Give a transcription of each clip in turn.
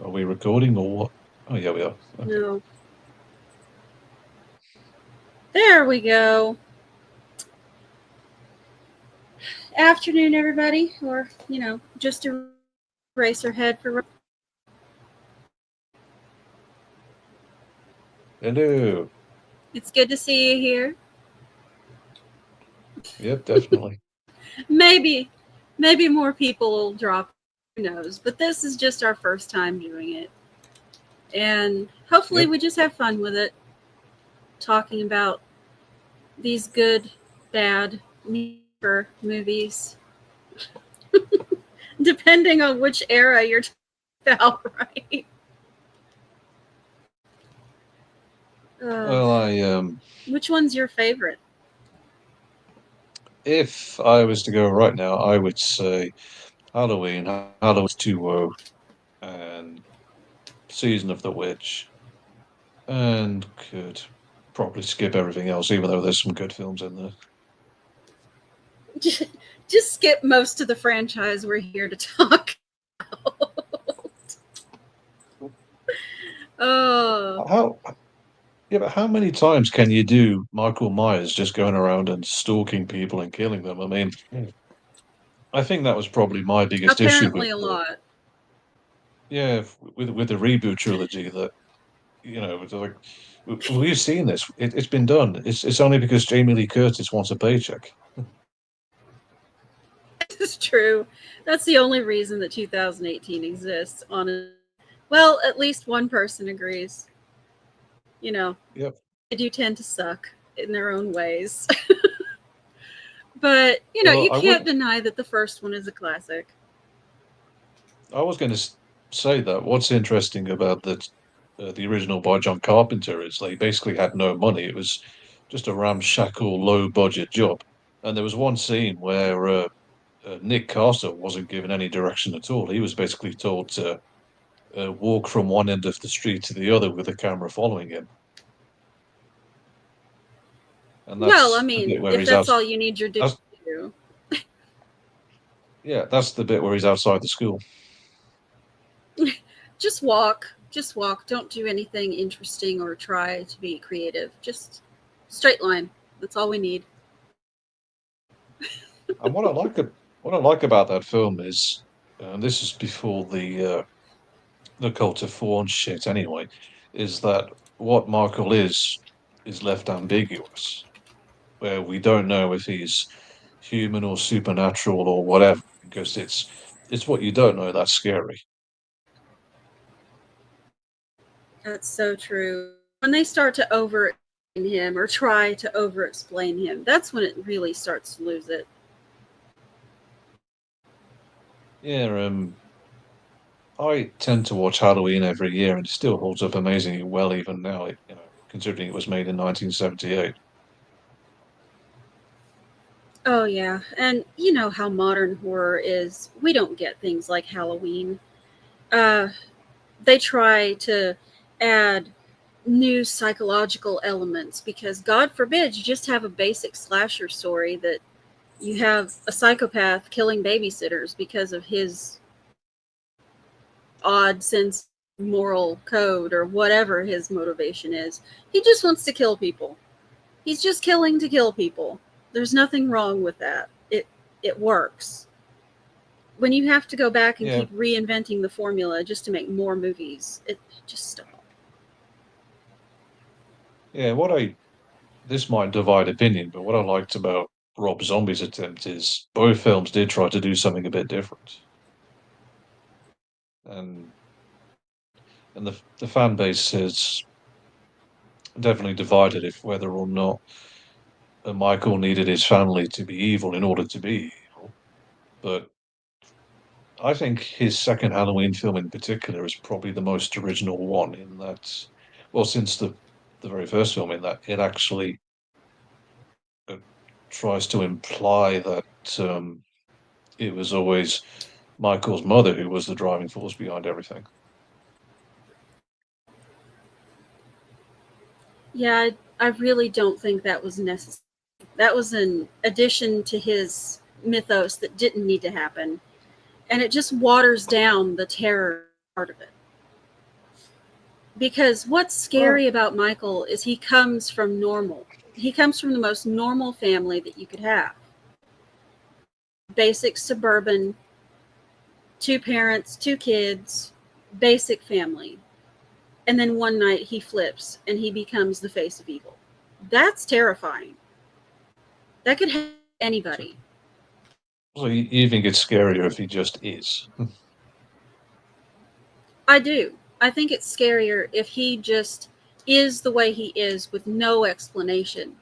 Are we recording or what? Oh, yeah, we are. Okay. No. There we go. Afternoon, everybody. Or, just erase our head for. Hello. It's good to see you here. Yep, definitely. Maybe more people will drop in. Who knows? But this is just our first time doing it. And hopefully Yep. we just have fun with it. Talking about these good, bad, mediocre movies. Depending on which era you're talking about, right? Uh, Well, which one's your favorite? if I was to go right now, I would say Halloween, Halloween 2 and Season of the Witch, and could probably skip everything else, even though there's some good films in there. Just skip most of the franchise we're here to talk about. Oh, How? Yeah, but how many times can you do Michael Myers just going around and stalking people and killing them? I mean, I think that was probably my biggest issue with apparently a the lot. yeah with the reboot trilogy that it's like we've seen this. It's been done. It's only because Jamie Lee Curtis wants a paycheck. It's true. That's the only reason that 2018 exists, honestly. Well, at least one person agrees. You know, Yep. they do tend to suck in their own ways. But, Well, you can't deny that the first one is a classic. I was going to say that what's interesting about the original by John Carpenter is they basically had no money. It was just a ramshackle, low budget job, and there was one scene where Nick Castle wasn't given any direction at all. He was basically told to walk from one end of the street to the other with the camera following him, and Well, I that's the mean, bit where if he's out. that's all you need your dude That's, to do. yeah, that's the bit where he's outside the school. Just walk. Just walk. Don't do anything interesting or try to be creative. Just straight line. That's all we need. And what I like about that film is, and this is before the cult of fawn shit anyway, is that what Michael is left ambiguous, where we don't know if he's human or supernatural or whatever, because it's what you don't know that's scary. That's so true. When they start to over explain him or try to over explain him, that's when it really starts to lose it. Yeah, I tend to watch Halloween every year, and it still holds up amazingly well even now. Considering it was made in 1978. Oh, yeah. And you know how modern horror is. We don't get things like Halloween. Uh, they try to add new psychological elements because, God forbid, you just have a basic slasher story that you have a psychopath killing babysitters because of his odd sense of moral code or whatever his motivation is. He just wants to kill people. He's just killing to kill people. There's nothing wrong with that. It works. When you have to go back and Yeah, keep reinventing the formula just to make more movies, it just stop. yeah. This might divide opinion, but what I liked about Rob Zombie's attempt is both films did try to do something a bit different, and the fan base is definitely divided if whether or not Michael needed his family to be evil in order to be evil. But I think his second Halloween film in particular is probably the most original one in that, well, since the very first film, in that it actually uh, tries to imply that it was always Michael's mother who was the driving force behind everything. Yeah, I really don't think that was necessary. That was an addition to his mythos that didn't need to happen. And it just waters down the terror part of it. Because what's Well, scary about Michael is he comes from normal. He comes from the most normal family that you could have. Basic suburban, two parents, two kids, basic family. And then one night he flips and he becomes the face of evil. That's terrifying. That could happen to so, anybody. so you think it's scarier if he just is? I do. I think it's scarier if he just is the way he is with no explanation.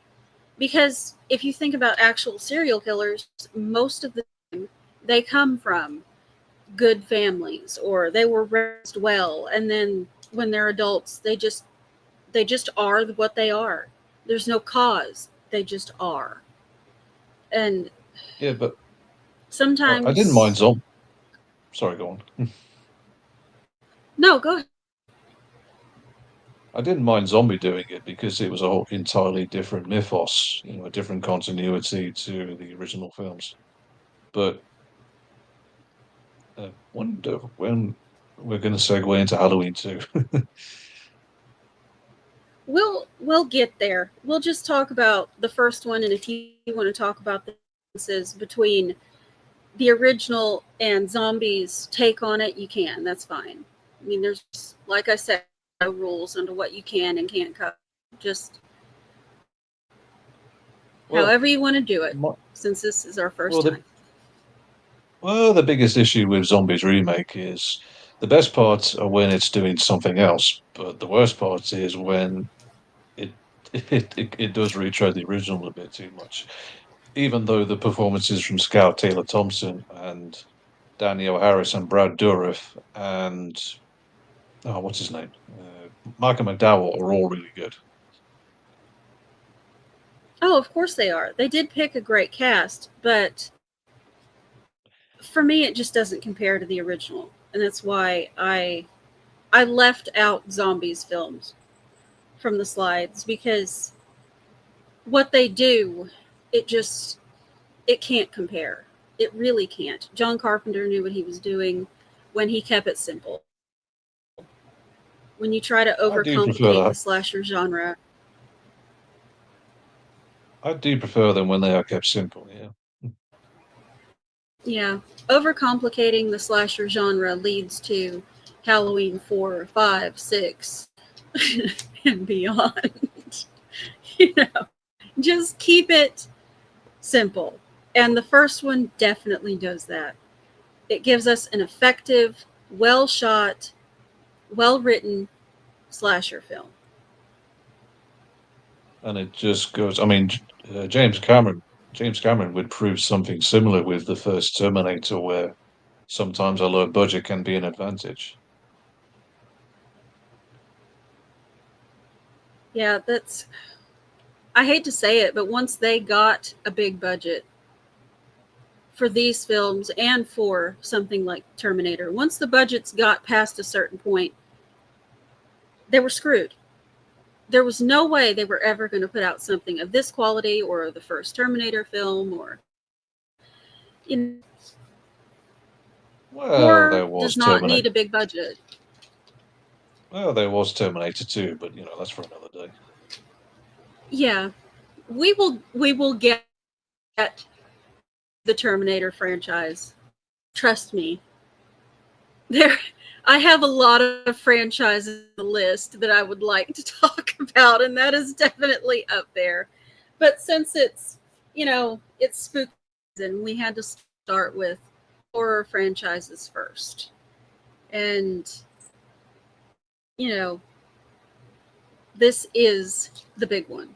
Because if you think about actual serial killers, most of the time they come from good families or they were raised well, and then when they're adults they just are what they are. There's no cause, they just are. And Yeah, but I didn't mind sometimes zombie. Sorry, go on. no, go ahead. I didn't mind zombie doing it because it was a whole entirely different mythos, a different continuity to the original films. But wonder when we're going to segue into Halloween too. We'll get there. We'll just talk about the first one, and if you want to talk about the differences between the original and zombies take on it, you can. That's fine. I mean, there's, like I said, no rules under what you can and can't cover. Just Well, however you want to do it, my, since this is our first well, time. the biggest issue with Zombies remake is the best parts are when it's doing something else, but the worst part is when it it does retread the original a bit too much. Even though the performances from Scout Taylor Thompson and Danielle Harris and Brad Dourif and what's his name, Michael McDowell are all really good. Oh, of course they are. They did pick a great cast, but for me, it just doesn't compare to the original, and that's why I left out zombies films from the slides because what they do, it just it can't compare. It really can't. John Carpenter knew what he was doing when he kept it simple. When you try to I do prefer overcomplicate the that. slasher genre, I do prefer them when they are kept simple. Yeah. yeah, overcomplicating the slasher genre leads to Halloween 4, 5, 6, and beyond. you know, just keep it simple. And the first one definitely does that. It gives us an effective, well shot, well written slasher film. And it just goes. I mean, James Cameron would prove something similar with the first Terminator, where sometimes a low budget can be an advantage. Yeah, that's, I hate to say it, but once they got a big budget for these films and for something like Terminator, once the budgets got past a certain point, they were screwed. There was no way they were ever going to put out something of this quality or the first Terminator film or, you know, Well, horror there does was not need Terminator. a big budget. Well, there was Terminator 2, but that's for another day. Yeah, we will get the Terminator franchise. Trust me. There I have a lot of franchises on the list that I would like to talk about, and that is definitely up there. But since it's spooky season, we had to start with horror franchises first. And, you know, this is the big one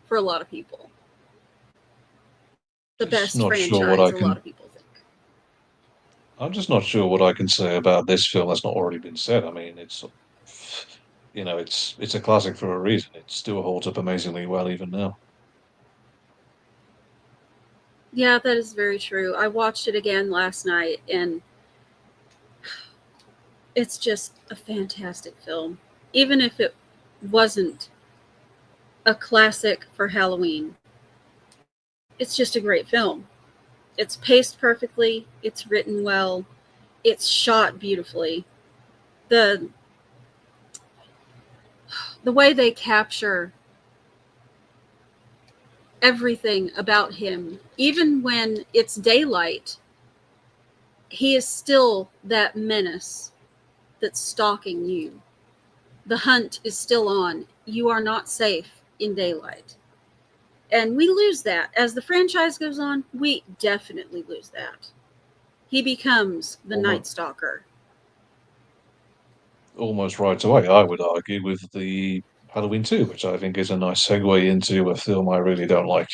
for a lot of people. The Just best not sure what I franchise, a lot can. of people think. I'm just not sure what I can say about this film that's not already been said. I mean, it's a classic for a reason. It still holds up amazingly well even now. Yeah, that is very true. I watched it again last night, and it's just a fantastic film. Even if it wasn't a classic for Halloween, it's just a great film. It's paced perfectly, it's written well, it's shot beautifully. The the way they capture everything about him, even when it's daylight, he is still that menace that's stalking you. The hunt is still on. You are not safe in daylight. And we lose that. As the franchise goes on, we definitely lose that. He becomes the Night Almost, Stalker. almost right away, I would argue, with the Halloween 2, which I think is a nice segue into a film I really don't like.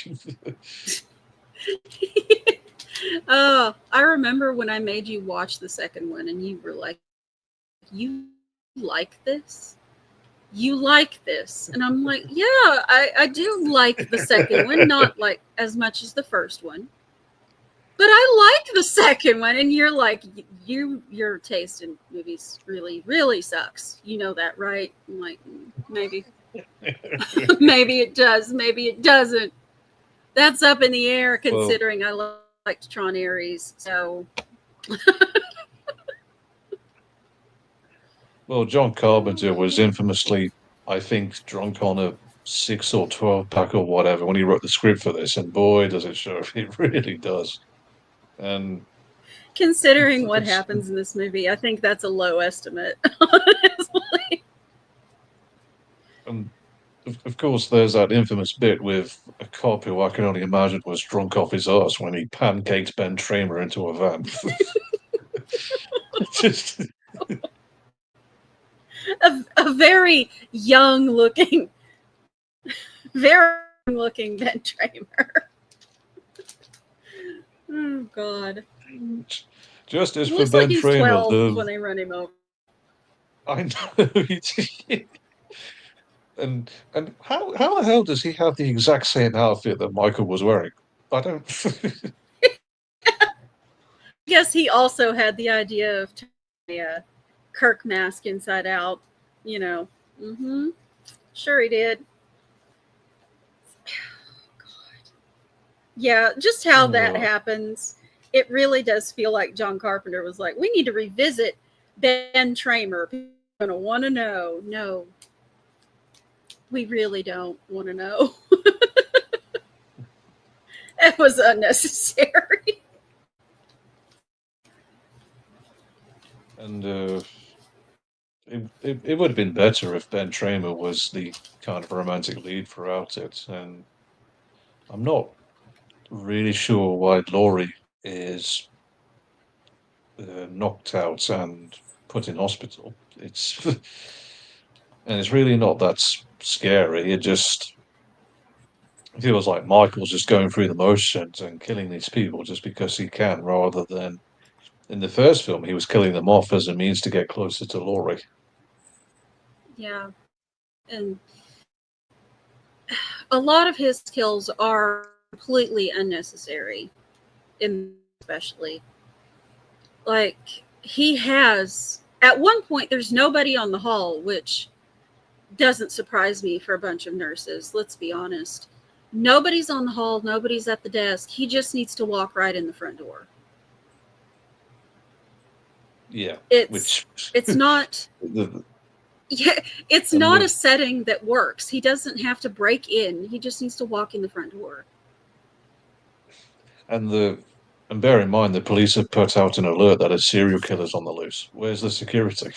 Oh, I remember when I made you watch the second one and you were like, "You like this? You like this?" And I'm like, "Yeah, I do like the second one, not like as much as the first one. But I like the second one." And you're like, your taste in movies really, really sucks. You know that, right? I'm like, maybe. Maybe it does, maybe it doesn't. That's up in the air Well, considering I liked Tron Ares. So well, John Carpenter was infamously, I think, drunk on a 6 or 12 pack or whatever when he wrote the script for this, and boy, does it show! It really does. And considering what it's, happens in this movie, I think that's a low estimate. Honestly. and of course, there's that infamous bit with a cop who I can only imagine was drunk off his arse when he pancaked Ben Tramer into a van. Just A very young looking, very looking Ben Tramer. Oh God. justice He for looks like Ben he's Tramer. 12 when they run him over. I know. And how the hell does he have the exact same outfit that Michael was wearing? I don't. I guess he also had the idea of turning a Kirk mask inside out. You know. Mm-hmm. Sure he did. Yeah, just how that Oh, happens. It really does feel like John Carpenter was like, we need to revisit Ben Tramer. People are going to want to know. No, we really don't want to know. It was unnecessary. and it would have been better if Ben Tramer was the kind of romantic lead throughout it. And I'm not really sure why Laurie is knocked out and put in hospital. It's and it's really not that scary. It just feels like Michael's just going through the motions and killing these people just because he can, rather than in the first film he was killing them off as a means to get closer to Laurie. Yeah. And a lot of his kills are completely unnecessary, in especially. Like, he has, at one point, there's nobody on the hall, which doesn't surprise me for a bunch of nurses. Let's be honest. Nobody's on the hall, nobody's at the desk. He just needs to walk right in the front door. Yeah, It's which it's not the, yeah, it's and not a the setting that works. He doesn't have to break in. He just needs to walk in the front door. and the and bear in mind the police have put out an alert that a serial killer's on the loose. Where's the security?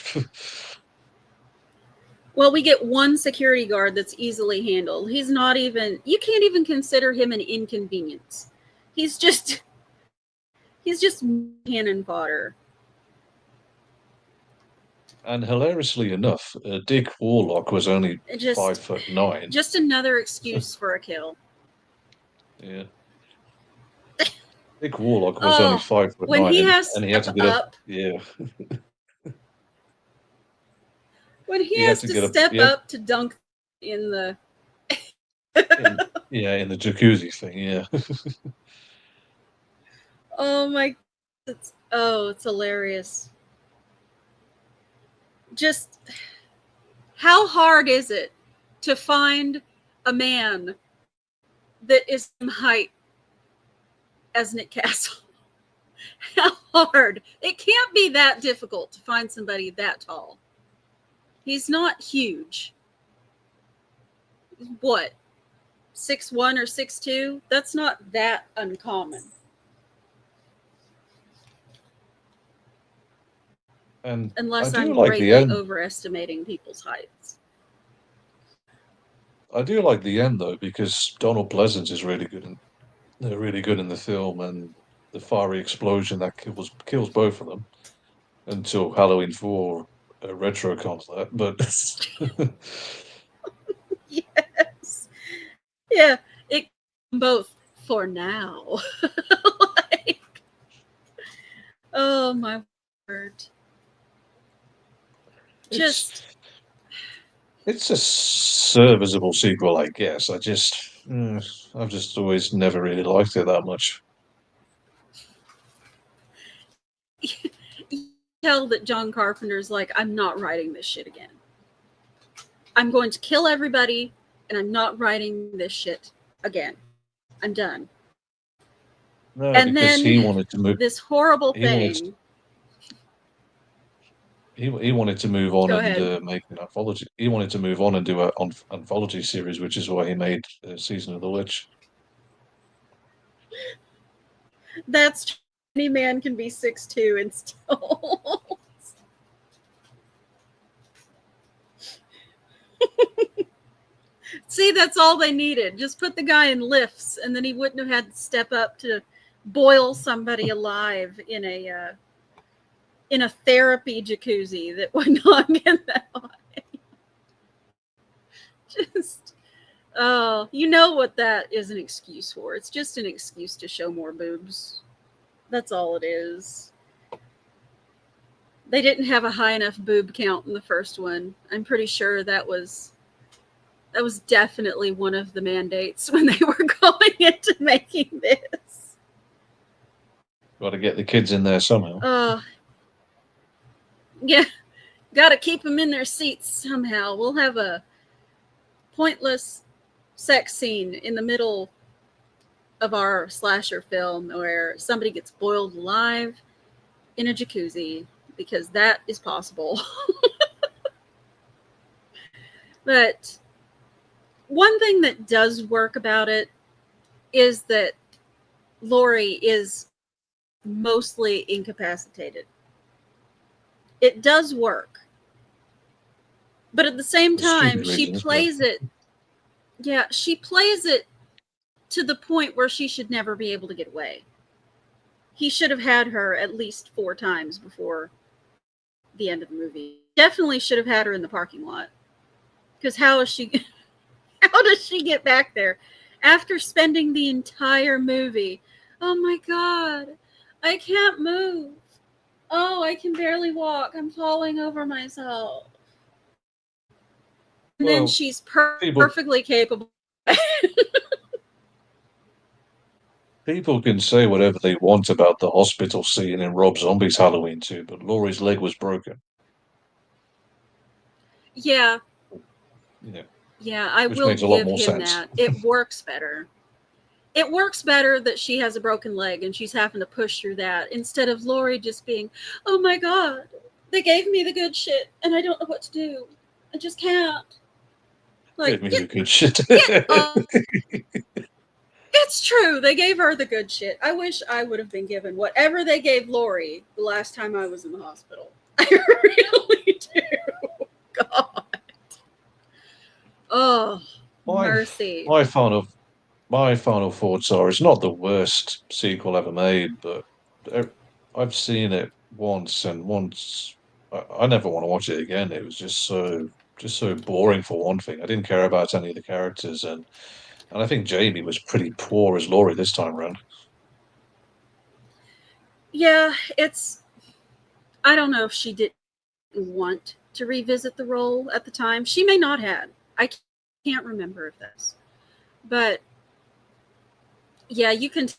Well, we get one security guard that's easily handled. He's not even, you can't even consider him an inconvenience. He's just he's just cannon fodder. And hilariously enough, Dick Warlock was only five Just foot nine. just another excuse for a kill. Yeah, Dick Warlock was only Oh, 5 foot when nine, he and has and to he had to step get up. up, Yeah, when he he had has to to get up. step He had up to dunk in the in yeah in the jacuzzi thing. Yeah, oh my, it's hilarious. Just how hard is it to find a man that is the same height as Nick Castle? How hard? It can't be that difficult to find somebody that tall. He's not huge. what, 6'1" or 6'2"? That's not that uncommon. And I Unless do I'm like the greatly end. overestimating people's heights. I do like the end though, because Donald Pleasance is really good, and they're really good in the film, and the fiery explosion that kills both of them until Halloween 4 retro that. But Yes. Yeah, it both for now. Like, oh my word. it's Just it's a serviceable sequel, I guess. I've just always never really liked it that much. you tell that John Carpenter's like, I'm not writing this shit again. I'm going to kill everybody, and I'm not writing this shit again. I'm done. No, And because then he wanted to move. this horrible He wanted thing. he wanted to move on Go and ahead. make an anthology. He wanted to move on and do an anthology series, which is why he made Season of the Witch. That's any man can be 6'2" and still. See, that's all they needed. Just put the guy in lifts, and then he wouldn't have had to step up to boil somebody alive in a therapy jacuzzi that would not get that hot. Just oh, you know what that is an excuse for. It's just an excuse to show more boobs. That's all it is. They didn't have a high enough boob count in the first one. I'm pretty sure that was definitely one of the mandates when they were going into making this. Got to get the kids in there somehow. Yeah, got to keep them in their seats somehow. We'll have a pointless sex scene in the middle of our slasher film where somebody gets boiled alive in a jacuzzi, because that is possible. But one thing that does work about it is that Laurie is mostly incapacitated. It does work. But at the same time, she plays it. Yeah, she plays it to the point where she should never be able to get away. He should have had her at least 4 times before the end of the movie. Definitely should have had her in the parking lot. Because how does she get back there after spending the entire movie? Oh my God, I can't move. Oh, I can barely walk. I'm falling over myself. And then she's perfectly capable. People can say whatever they want about the hospital scene in Rob Zombie's Halloween 2, but Laurie's leg was broken. Yeah. Yeah. Yeah, I Which will makes a lot give more him sense. that. It works better. It works better that she has a broken leg and she's having to push through that, instead of Laurie just being, oh my God, they gave me the good shit and I don't know what to do. I just can't. Like, gave me the good shit. It's true. They gave her the good shit. I wish I would have been given whatever they gave Laurie the last time I was in the hospital. I really do. God. Oh, mercy. My final thoughts are: it's not the worst sequel ever made, but I've seen it once, and I never want to watch it again. It was just so boring for one thing. I didn't care about any of the characters, and I think Jamie was pretty poor as Laurie this time around. Yeah, I don't know if she didn't want to revisit the role at the time. She may not have. I can't remember if that's. But yeah, you can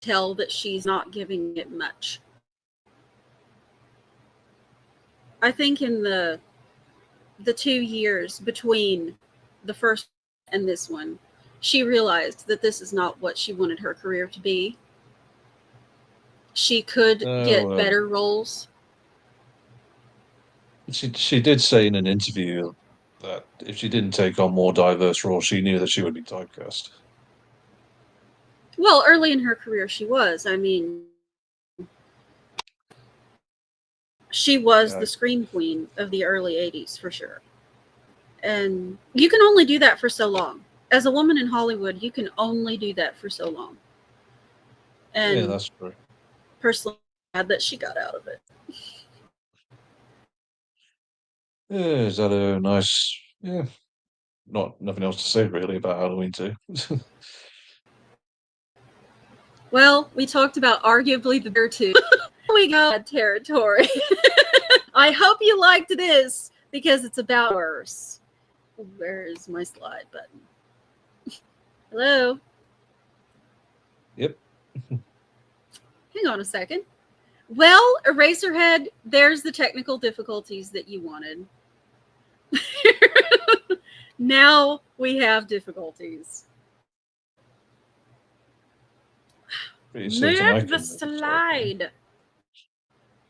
tell that she's not giving it much. I think in the 2 years between the first and this one, she realized that this is not what she wanted her career to be. She could get better roles. She did say in an interview that if she didn't take on more diverse roles, she knew that she would be typecast. Well, early in her career, she was. I mean, she was Yeah, the scream queen of the early 80s for sure. And you can only do that for so long. As a woman in Hollywood, you can only do that for so long. yeah, And that's true. personally, I'm glad that she got out of it. Yeah, is that a nice? Yeah, not nothing else to say really about Halloween too. Well, we talked about arguably the bear too. We got territory. I hope you liked this because it's about worse. Where is my slide button? Hello? Yep. Hang on a second. Well, Eraserhead, there's the technical difficulties that you wanted. Now we have difficulties. Pretty certain I Move the can move the slide button. slide.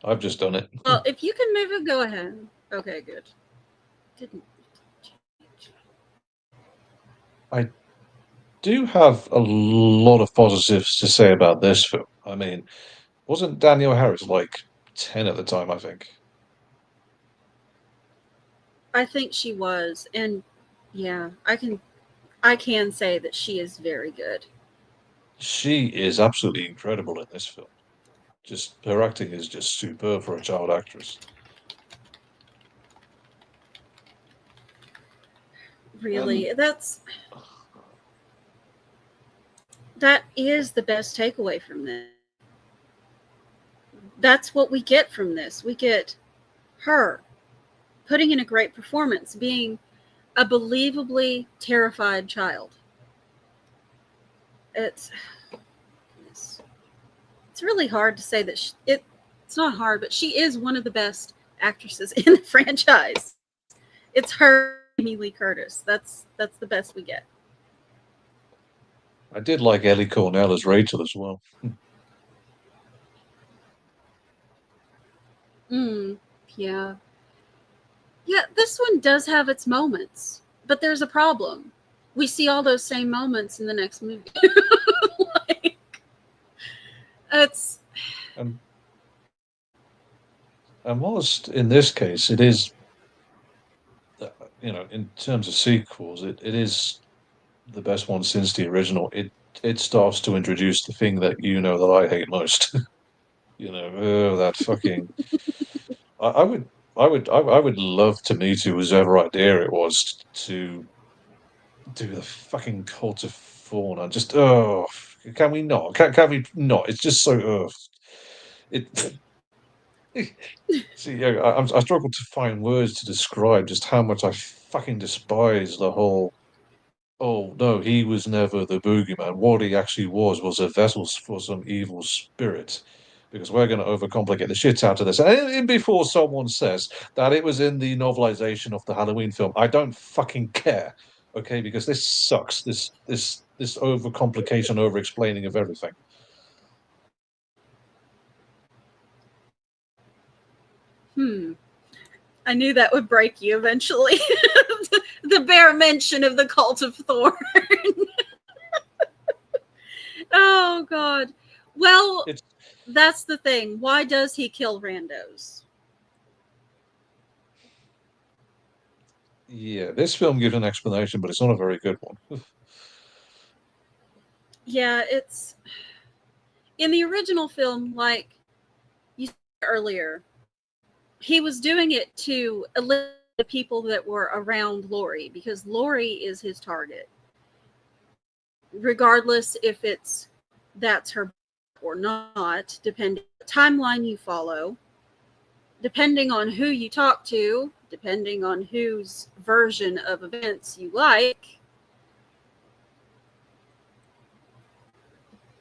I've just done it. Well, if you can move it, go ahead. Okay, good. Didn't. I do have a lot of positives to say about this film. I mean, wasn't Danielle Harris like 10 at the time, I think? I think she was, and yeah, I can say that she is very good. She is absolutely incredible in this film. Just her acting is just superb for a child actress. And Really, that is the best takeaway from this. That's what we get from this. We get her putting in a great performance, being a believably terrified child. It's it's really hard to say that it's not hard, but she is one of the best actresses in the franchise. It's her, Amy Lee Curtis. That's the best we get. I did like Ellie Cornell as Rachel as well. Mm, yeah. Yeah, this one does have its moments, but there's a problem. We see all those same moments in the next movie. Like, it's And and whilst in this case it is, in terms of sequels, it is the best one since the original. It starts to introduce the thing that that I hate most. That fucking. I would. I would love to meet whoever idea it was to do the fucking cult of fauna. Just can we not? Can we not? It's just so it. See, yeah, I struggle to find words to describe just how much I fucking despise the whole. Oh no, he was never the boogeyman. What he actually was a vessel for some evil spirit. Because we're going to overcomplicate the shit out of this. And before someone says that it was in the novelization of the Halloween film, I don't fucking care. Okay, because this sucks. This overcomplication, over explaining of everything. hmm. I knew that would break you eventually. The bare mention of the cult of Thorn. Oh God. Well, It's that's the thing. Why does he kill randos? Yeah, this film gives an explanation, but it's not a very good one. Yeah, it's in the original film, like you said earlier, he was doing it to eliminate the people that were around Lori because Lori is his target. Regardless if that's her or not, depending on the timeline you follow, depending on who you talk to, depending on whose version of events you like,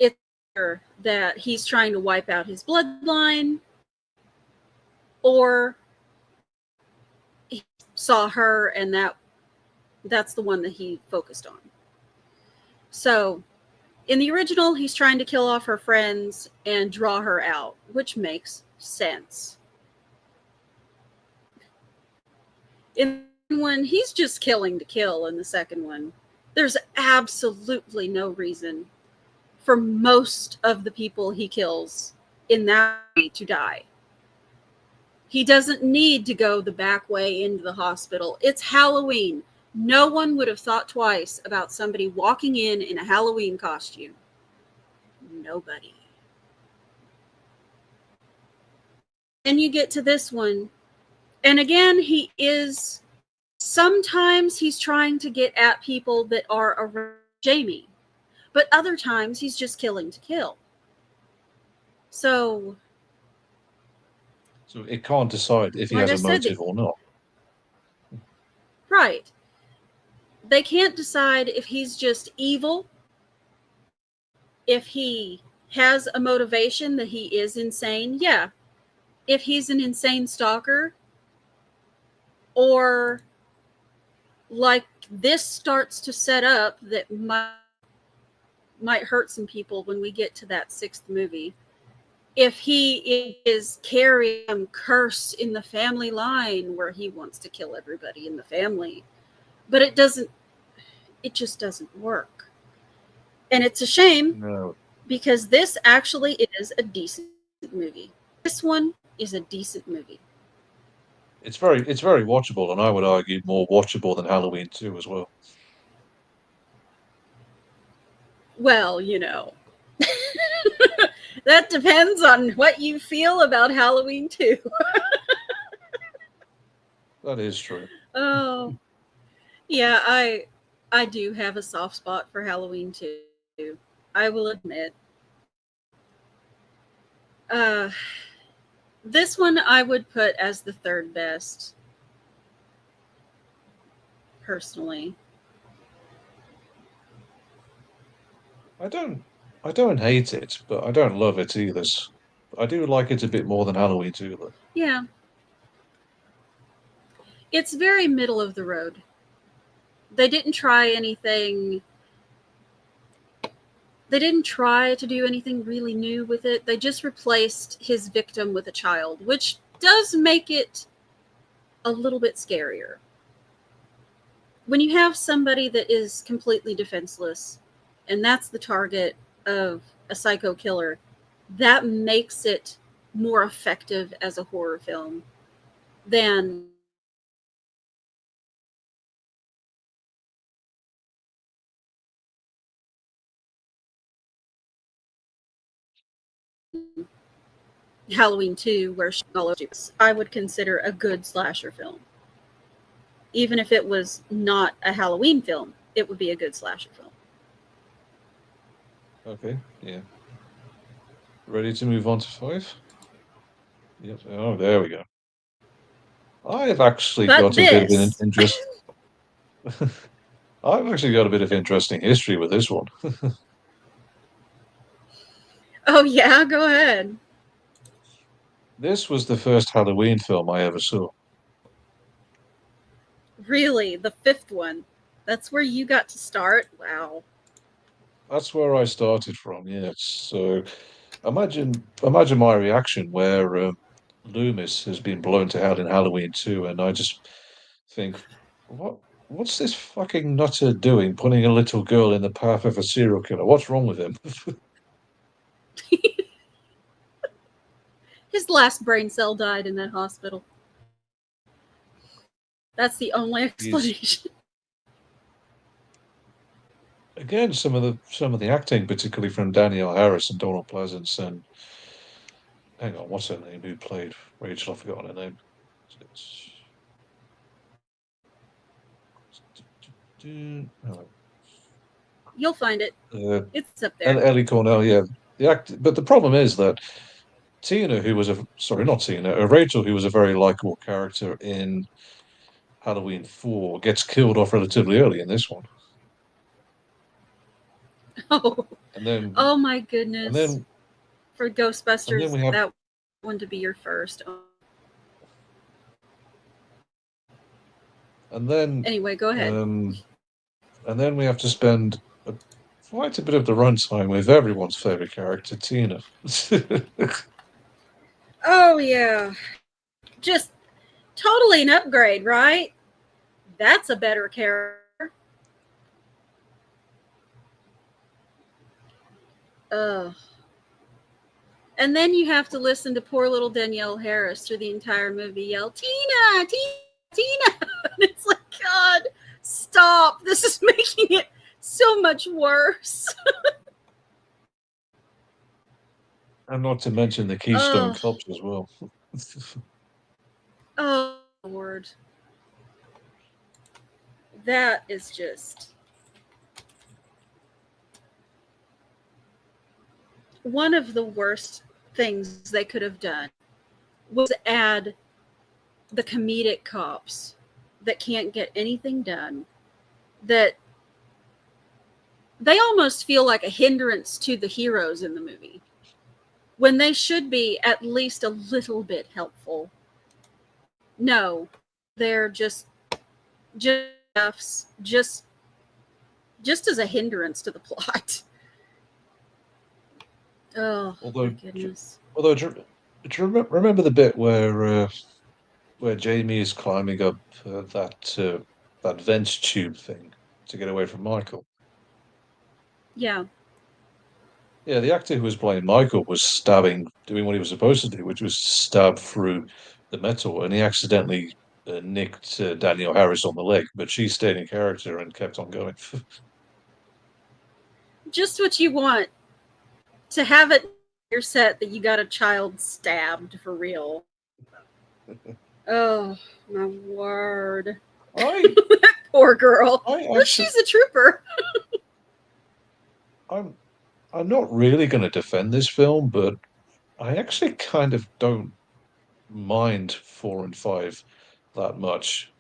it's either that he's trying to wipe out his bloodline or he saw her and that's the one that he focused on. So in the original, he's trying to kill off her friends and draw her out, which makes sense. In one, he's just killing to kill in the second one. There's absolutely no reason for most of the people he kills in that movie to die. He doesn't need to go the back way into the hospital. It's Halloween. No one would have thought twice about somebody walking in a Halloween costume. Nobody. And you get to this one, and again, he is, sometimes he's trying to get at people that are around Jamie, but other times he's just killing to kill. So it can't decide if he like has I a said, motive or not. right. They can't decide if he's just evil, if he has a motivation that he is insane. Yeah. If he's an insane stalker, or like this starts to set up that might hurt some people when we get to that sixth movie. If he is carrying a curse in the family line where he wants to kill everybody in the family, but it just doesn't work. And it's a shame, No. because this actually is a decent movie. This one is a decent movie. It's very watchable, and I would argue more watchable than Halloween 2 as well. Well, that depends on what you feel about Halloween 2. That is true. Oh, yeah, I do have a soft spot for Halloween 2. I will admit. This one I would put as the third best, personally. I don't hate it, but I don't love it either. I do like it a bit more than Halloween 2, though. Yeah. It's very middle of the road. They didn't try anything. They didn't try to do anything really new with it. They just replaced his victim with a child, which does make it a little bit scarier. When you have somebody that is completely defenseless, and that's the target of a psycho killer, that makes it more effective as a horror film than Halloween 2, where I would consider a good slasher film. Even if it was not a Halloween film, it would be a good slasher film. Okay, yeah. Ready to move on to 5? Yep. Oh, there we go. I've actually But got a bit of an this, interest. I've actually got a bit of interesting history with this one. oh yeah, go ahead. This was the first Halloween film I ever saw. Really, the fifth one. That's where you got to start? Wow. That's where I started from, yes. So imagine my reaction where Loomis has been blown to hell in Halloween 2, and I just think, what's this fucking nutter doing, putting a little girl in the path of a serial killer? What's wrong with him? His last brain cell died in that hospital. That's the only explanation. Again, some of the acting, particularly from Danielle Harris and Donald Pleasance, and hang on, what's her name? Who played Rachel? I've forgotten her name. You'll find it. It's up there. And Ellie Cornell, yeah. But the problem is that Tina, who was not Tina, Rachel, who was a very likable character in Halloween 4, gets killed off relatively early in this one. Oh, and then oh my goodness! And then for Ghostbusters, have, that one to be your first. And then anyway, go ahead. And then we have to spend quite a bit of the runtime with everyone's favorite character, Tina. Oh yeah, just totally an upgrade, right? That's a better character. Ugh. And then you have to listen to poor little Danielle Harris through the entire movie yell, Tina, Tina, Tina. And it's like, God, stop. This is making it so much worse. And not to mention the Keystone Cops as well. Oh, Lord. That is just one of the worst things they could have done was add the comedic cops that can't get anything done, that they almost feel like a hindrance to the heroes in the movie when they should be at least a little bit helpful. No, they're just just as a hindrance to the plot. Oh, my goodness. Although, do you remember the bit where Jamie is climbing up that vent tube thing to get away from Michael? Yeah. Yeah, the actor who was playing Michael was doing what he was supposed to do, which was stab through the metal, and he accidentally nicked Danielle Harris on the leg, but she stayed in character and kept on going. Just what you want, to have it your set that you got a child stabbed for real. Oh, my word. That poor girl. But she's a trooper. I'm not really going to defend this film, but I actually kind of don't mind 4 and 5 that much.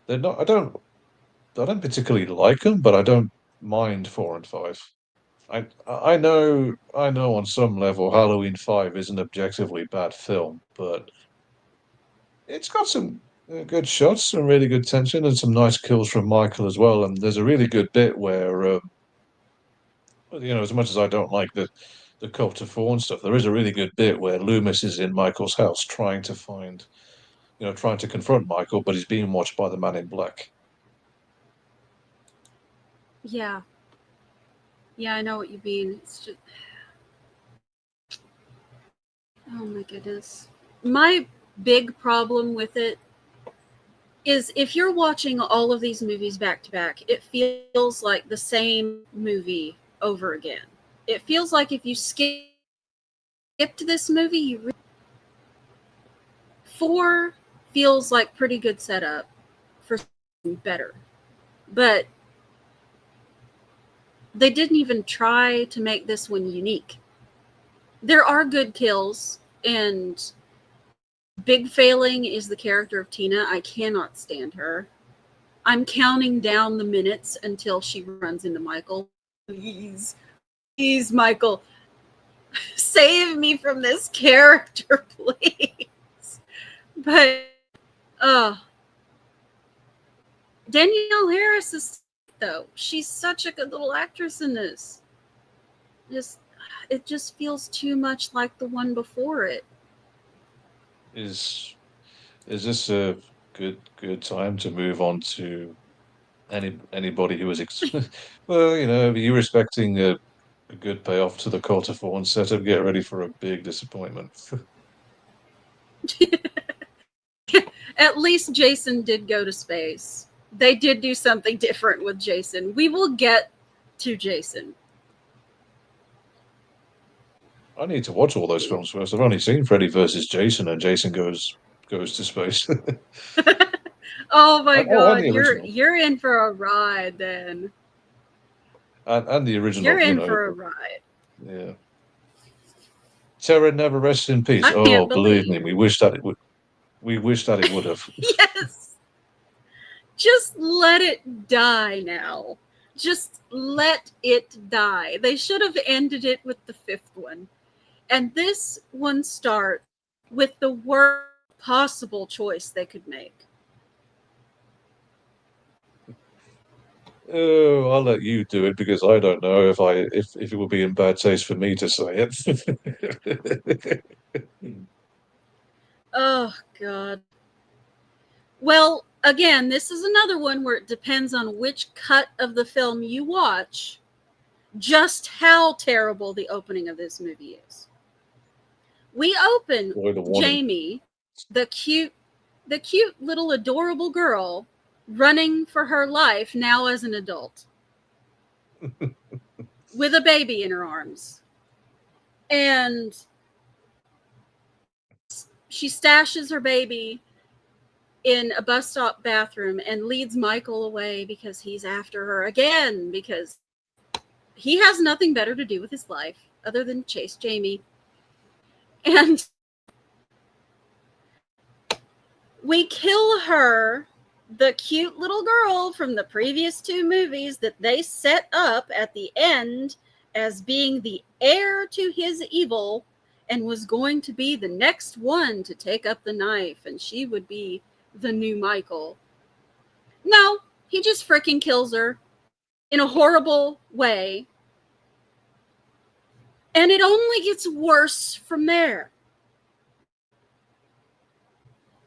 They're not. I don't particularly like them, but I don't mind 4 and 5. I know on some level Halloween 5 is an objectively bad film, but it's got some good shots, some really good tension, and some nice kills from Michael as well. And there's a really good bit where, as much as I don't like the cult of Fawn stuff, there is a really good bit where Loomis is in Michael's house trying to confront Michael, but he's being watched by the Man in Black. Yeah. Yeah, I know what you mean. It's just... Oh my goodness. My big problem with it is if you're watching all of these movies back to back, it feels like the same movie over again. It feels like if you skipped this movie, 4 feels like pretty good setup for something better. But they didn't even try to make this one unique. There are good kills, and big failing is the character of Tina. I cannot stand her. I'm counting down the minutes until she runs into Michael. Please, Michael, save me from this character, please. But, Danielle Harris is, though, she's such a good little actress in this. It just feels too much like the one before it. Is this a good time to move on to anybody who was well, are you expecting a good payoff to the Cult of Fawn setup? Get ready for a big disappointment. At least Jason did go to space. They did do something different with Jason. We will get to Jason. I need to watch all those films first. I've only seen Freddy versus Jason, and Jason goes to space. Oh my God, you're in for a ride then. And the original. You're in for a ride. Yeah. Terror never rests in peace. Oh, believe me, we wish that it would. We wish that it would have. Yes. Just let it die now. Just let it die. They should have ended it with the 5th one. And this one starts with the worst possible choice they could make. Oh, I'll let you do it because I don't know if it would be in bad taste for me to say it. Oh God. Well, Again, this is another one where it depends on which cut of the film you watch, just how terrible the opening of this movie is. We open Jamie, the cute little adorable girl, running for her life now as an adult with a baby in her arms. And she stashes her baby in a bus stop bathroom and leads Michael away because he's after her again, because he has nothing better to do with his life other than chase Jamie. And we kill her, the cute little girl from the previous two movies that they set up at the end as being the heir to his evil and was going to be the next one to take up the knife, and she would be the new Michael. No, he just freaking kills her in a horrible way. And it only gets worse from there.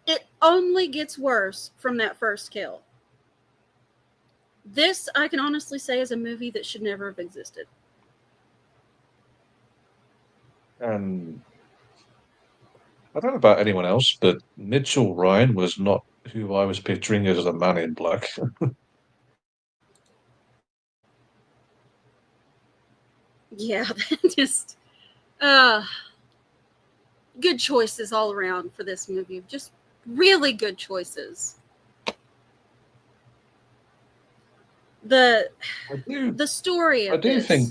It only gets worse from that first kill. This, I can honestly say, is a movie that should never have existed. And I don't know about anyone else, but Mitchell Ryan was not who I was picturing as the Man in Black. Yeah, just good choices all around for this movie. Just really good choices. The story of I do this. think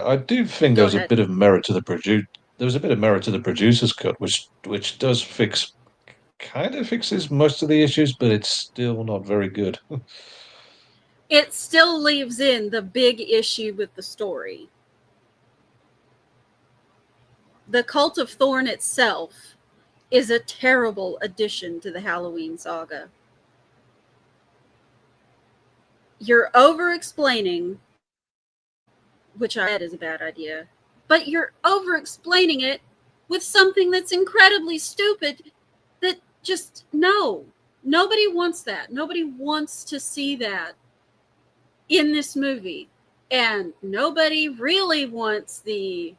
I do think there was a bit of merit to the there was a bit of merit to the producer's cut, which does kind of fixes most of the issues, but it's still not very good. It still leaves in the big issue with the story. The Cult of Thorn itself is a terrible addition to the Halloween saga. You're over-explaining, which I said is a bad idea, but you're over-explaining it with something that's incredibly stupid that just, no. Nobody wants that. Nobody wants to see that in this movie. And nobody really wants the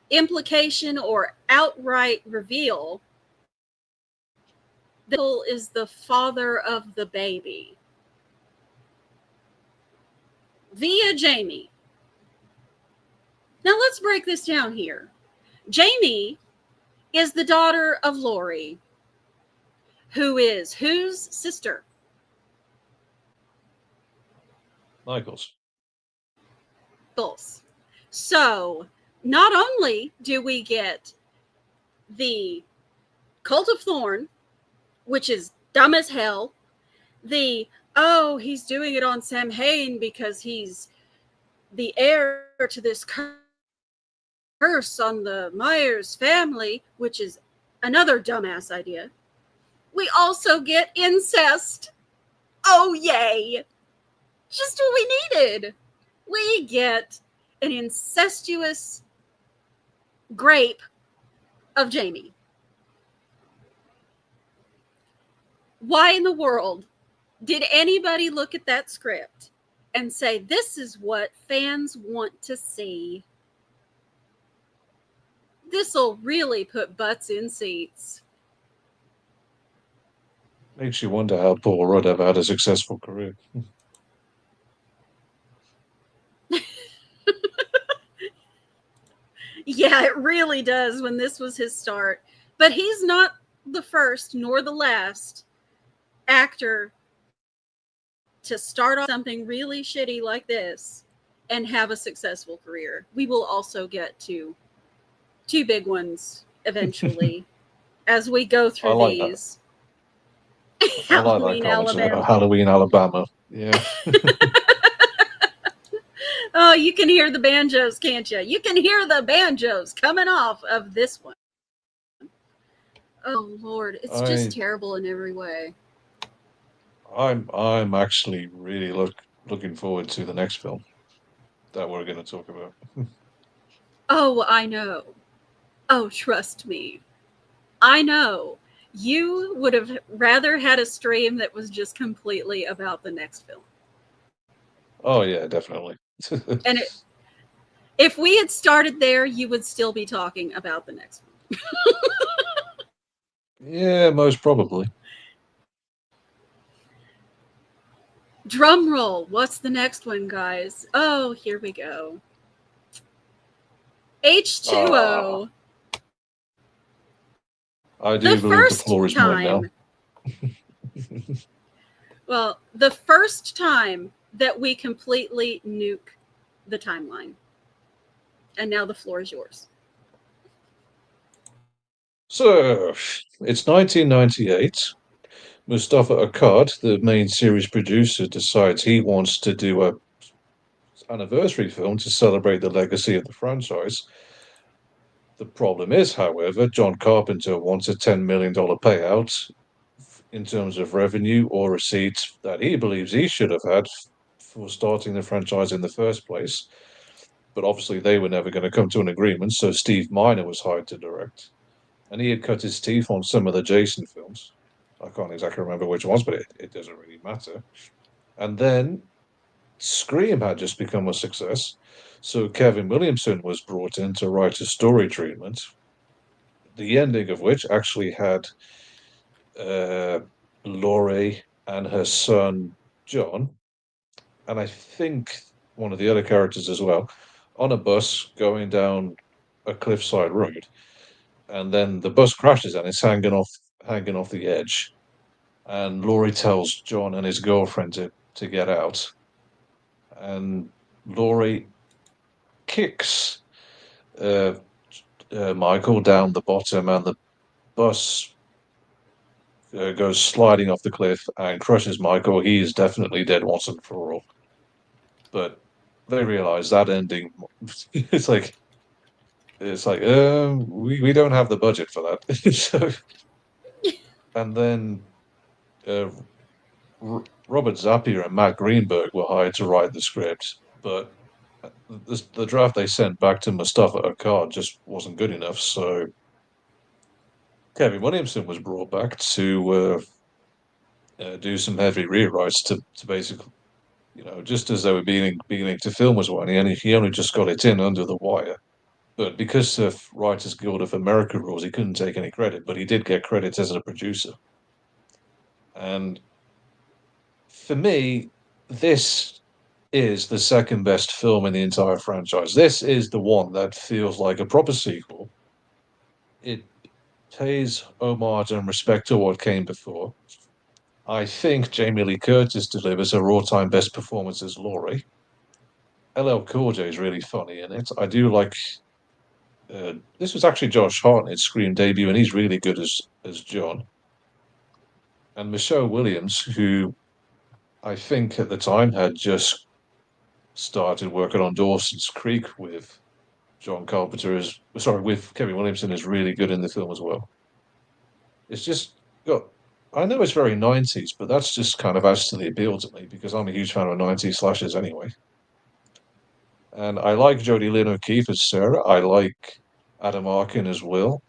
implication or outright reveal that Michael is the father of the baby via Jamie. Now let's break this down here. Jamie is the daughter of Lori, who is whose sister? Michael's. So not only do we get the Cult of Thorn, which is dumb as hell, he's doing it on Sam Hain because he's the heir to this curse on the Myers family, which is another dumbass idea. We also get incest. Oh, yay. Just what we needed. We get an incestuous grape of Jamie. Why in the world did anybody look at that script and say, this is what fans want to see? This'll really put butts in seats. Makes you wonder how Paul Rudd ever had a successful career. Yeah, it really does when this was his start. But he's not the first nor the last actor to start on something really shitty like this and have a successful career. We will also get to two big ones eventually as we go through these. Halloween, Alabama. Halloween, Alabama. Yeah. Oh, you can hear the banjos, can't you? You can hear the banjos coming off of this one. Oh, Lord. It's just terrible in every way. I'm actually really looking forward to the next film that we're going to talk about. Oh, I know. Oh, trust me. I know. You would have rather had a stream that was just completely about the next film. Oh yeah, definitely. And if we had started there, you would still be talking about the next one. Yeah, most probably. Drum roll. What's the next one, guys? Oh, here we go. Ah, H2O. I The do believe the first floor is mine now. time, well, the first time that we completely nuke the timeline. And now the floor is yours. So, it's 1998. Mustafa Akkad, the main series producer, decides he wants to do a anniversary film to celebrate the legacy of the franchise. The problem is, however, John Carpenter wants a $10 million payout in terms of revenue or receipts that he believes he should have had for starting the franchise in the first place. But obviously, they were never going to come to an agreement, so Steve Miner was hired to direct. And he had cut his teeth on some of the Jason films. I can't exactly remember which ones, but it doesn't really matter. And then Scream had just become a success, so Kevin Williamson was brought in to write a story treatment, the ending of which actually had uh, Laurie and her son John, and I think one of the other characters as well, on a bus going down a cliffside road, and then the bus crashes and it's hanging off the edge, and Laurie tells John and his girlfriend to get out, and Laurie kicks uh, Michael down the bottom, and the bus goes sliding off the cliff and crushes Michael. He is definitely dead once and for all. But they realize that ending. it's like we don't have the budget for that. So and then uh, Robert Zapier and Matt Greenberg were hired to write the script, but the draft they sent back to Mustafa Akkad just wasn't good enough. So Kevin Williamson was brought back to do some heavy rewrites to basically, just as they were beginning to film as well. And he only just got it in under the wire. But because of Writers Guild of America rules, he couldn't take any credit, but he did get credits as a producer. And for me, this is the second best film in the entire franchise. This is the one that feels like a proper sequel. It pays homage and respect to what came before. I think Jamie Lee Curtis delivers her all-time best performance as Laurie. LL Cool J is really funny in it. I do like. This was actually Josh Hartnett's Scream debut, and he's really good as John. And Michelle Williams, who I think at the time had just started working on Dawson's Creek with John Carpenter, with Kevin Williamson, is really good in the film as well. It's just got. I know it's very 90s, but that's just kind of adds to the appeal to me because I'm a huge fan of 90s slashes anyway. And I like Jodie Lynn O'Keefe as Sarah. I like Adam Arkin as Will.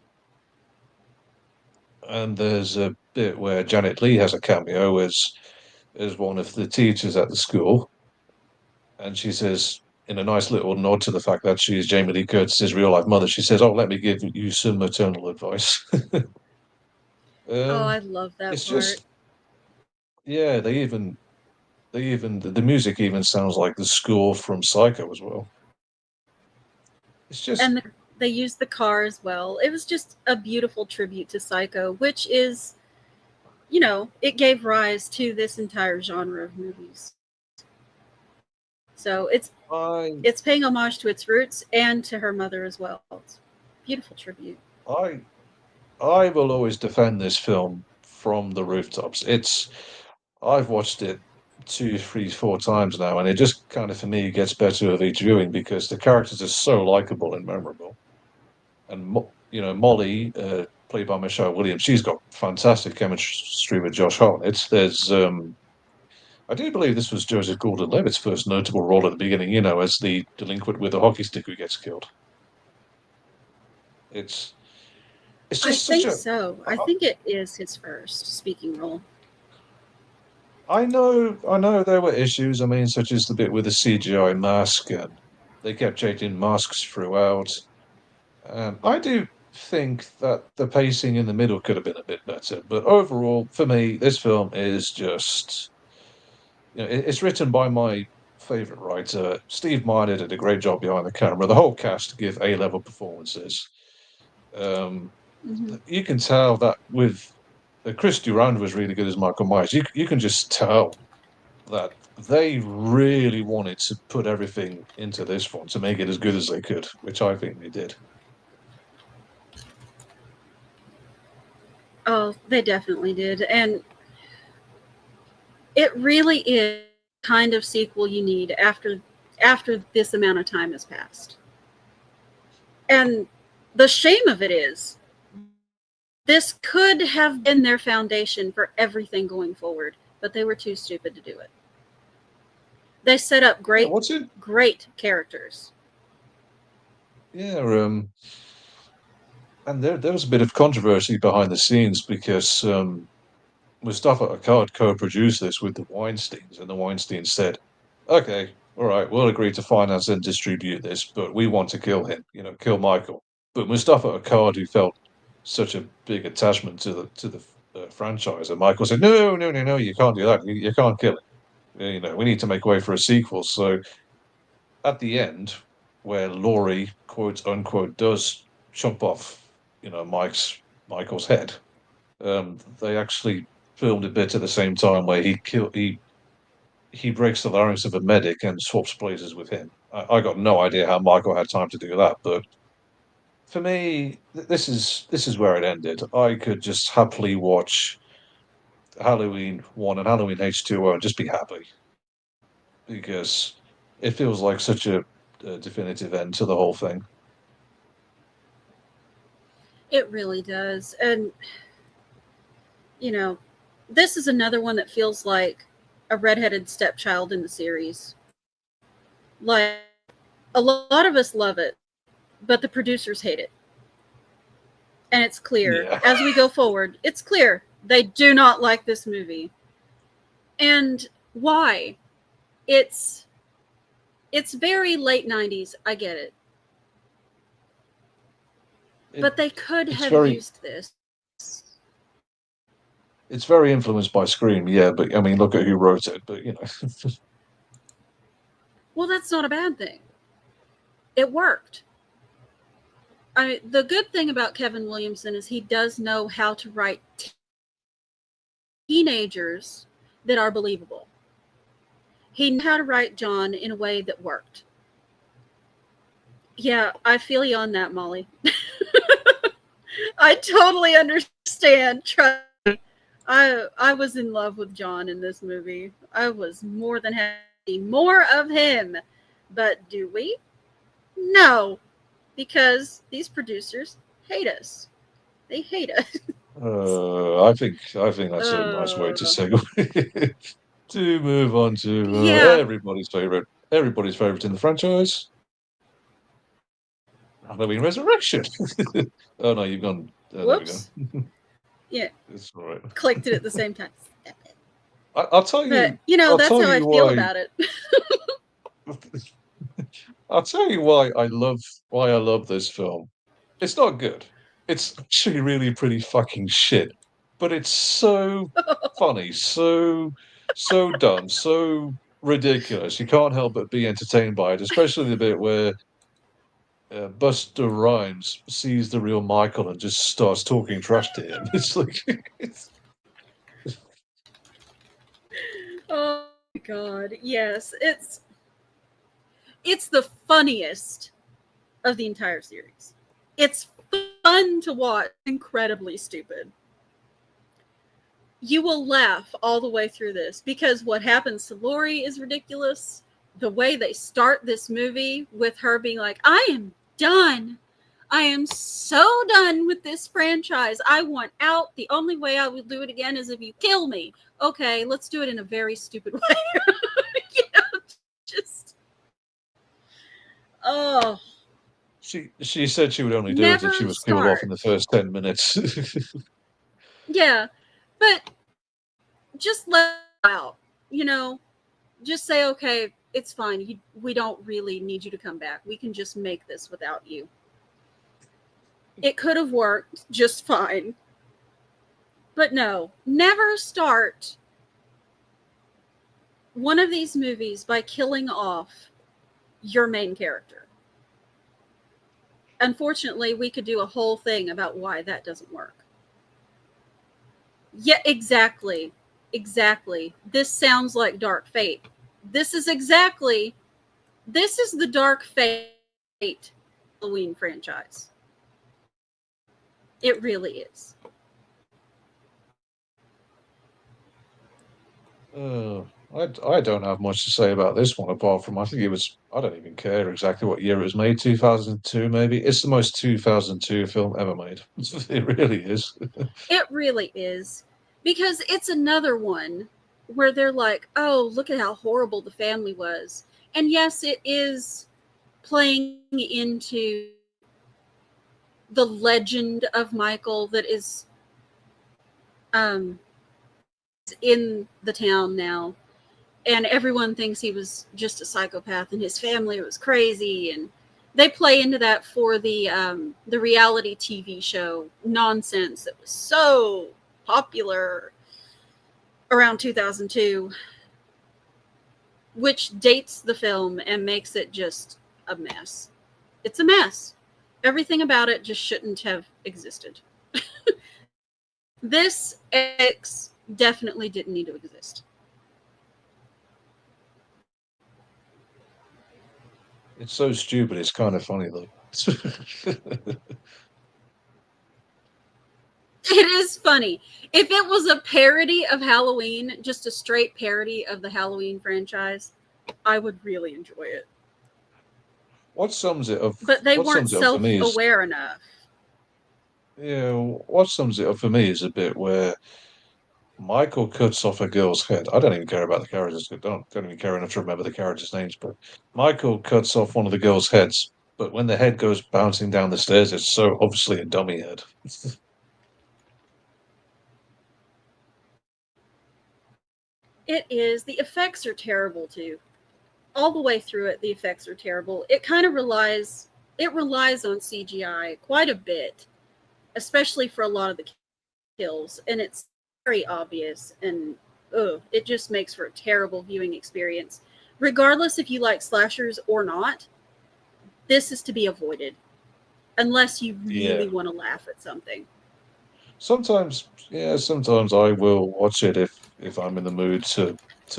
And there's a bit where Janet Leigh has a cameo as one of the teachers at the school, and she says, in a nice little nod to the fact that she's Jamie Lee Curtis's real life mother, she says, "Oh, let me give you some maternal advice." Oh, I um, love that it's part. just, yeah, the music even sounds like the score from Psycho as well. It's just, And they used the car as well. It was just a beautiful tribute to Psycho, which is, it gave rise to this entire genre of movies. So I, it's paying homage to its roots and to her mother as well. It's a beautiful tribute. I, I will always defend this film from the rooftops. I've watched it two, three, four times now, and it just kind of for me gets better with each viewing because the characters are so likable and memorable. And Molly, played by Michelle Williams, she's got fantastic chemistry with Josh Hartnett. I do believe this was Joseph Gordon-Levitt's first notable role at the beginning, as the delinquent with a hockey stick who gets killed. It's It's I just such think a. so. I think it is his first speaking role. I know there were issues. I mean, such as the bit with the CGI mask, and they kept changing masks throughout. I do think that the pacing in the middle could have been a bit better, but overall, for me, this film is just, it's written by my favorite writer. Steve Miner did a great job behind the camera. The whole cast give A-level performances. Um, Hmm. you can tell that with Chris Durand was really good as Michael Myers. You can just tell that they really wanted to put everything into this one to make it as good as they could, which I think they did. Oh, they definitely did. And it really is the kind of sequel you need after this amount of time has passed. And the shame of it is this could have been their foundation for everything going forward, but they were too stupid to do it. They set up Yeah, great what's it? great characters. Yeah, and there was a bit of controversy behind the scenes because Mustafa Akkad co-produced this with the Weinsteins, and the Weinsteins said, "Okay, all right, we'll agree to finance and distribute this, but we want to kill him, kill Michael." But Mustafa Akkad, who felt such a big attachment to the franchise, and Michael said, "No, no, no, no, you can't do that. You can't kill him. We need to make way for a sequel." So at the end, where Laurie, quote unquote, does chop off, Michael's head, they actually filmed a bit at the same time where he breaks the larynx of a medic and swaps places with him. I got no idea how Michael had time to do that, but for me, this is where it ended. I could just happily watch Halloween One and Halloween H2O and just be happy because it feels like such a definitive end to the whole thing. It really does. And you know, this is another one that feels like a redheaded stepchild in the series. Like a lot of us love it, but the producers hate it. And it's clear Yeah. as we go forward, it's clear they do not like this movie. And why? It's it's very late 90s, I get it. It But they could it's have very used this. it's very influenced by Scream, yeah, but I mean look at who wrote it, but Well, that's not a bad thing. It worked. I mean, the good thing about Kevin Williamson is he does know how to write teenagers that are believable. He knew how to write John in a way that worked. Yeah, I feel you on that, Molly. I totally understand. Trust me. I was in love with John in this movie. I was more than happy. More of him. But do we? No, because these producers hate us. They hate us. I think that's a nice way to Uh, segue to move on to yeah. everybody's favorite in the franchise, Halloween Resurrection. Oh no, you've gone. There we go. Whoops. Yeah. It's all right. Clicked it at the same time. I'll tell But you. you know, I'll that's tell how I you feel why. about it. I'll tell you why I love this film. It's not good. It's actually really pretty fucking shit. But it's so funny, so dumb, so ridiculous. You can't help but be entertained by it, especially the bit where Buster Rhymes sees the real Michael and just starts talking trash to him. It's like, Oh my god. Yes, it's the funniest of the entire series. It's fun to watch, incredibly stupid. You will laugh all the way through this because what happens to Lori is ridiculous. The way they start this movie with her being like, I am done. I am so done with this franchise. I want out. The only way I will do it again is if you kill me. Okay, let's do it in a very stupid way. you know, just, oh, She said she would only do it if she Never was killed off in start. the first 10 minutes. Yeah, but just let it out. You know, just say, okay, it's fine. We don't really need you to come back. We can just make this without you. It could have worked just fine. But no, never start one of these movies by killing off your main character. Unfortunately, we could do a whole thing about why that doesn't work. Yeah, exactly. Exactly. This sounds like Dark Fate. This is exactly this is the Dark Fate Halloween franchise. It really is. Uh, I don't have much to say about this one apart from I don't even care exactly what year it was made, 2002 maybe. It's the most 2002 film ever made. It really is. It really is. Because it's another one where they're like, oh, look at how horrible the family was. And yes, it is playing into the legend of Michael that is um, in the town now. And everyone thinks he was just a psychopath and his family was crazy. And they play into that for the reality TV show Nonsense that was so popular around 2002, which dates the film and makes it just a mess. It's a mess. Everything about it just shouldn't have existed. This X definitely didn't need to exist. It's so stupid, it's kind of funny though. It is funny. If it was a parody of Halloween, just a straight parody of the Halloween franchise, I would really enjoy it. What sums it up But they what weren't sums it up for me is self-aware enough. yeah, what sums it up for me is a bit where Michael cuts off a girl's head. I don't even care about the characters. Don't even care enough to remember the characters' names. But Michael cuts off one of the girl's heads. But when the head goes bouncing down the stairs, it's so obviously a dummy head. It is. The effects are terrible too. All the way through it, the effects are terrible. It kind of relies on CGI quite a bit, especially for a lot of the kills, and it's very obvious and it just makes for a terrible viewing experience. Regardless if you like slashers or not, this is to be avoided unless you Yeah. really want to laugh at something. Sometimes I will watch it if I'm in the mood to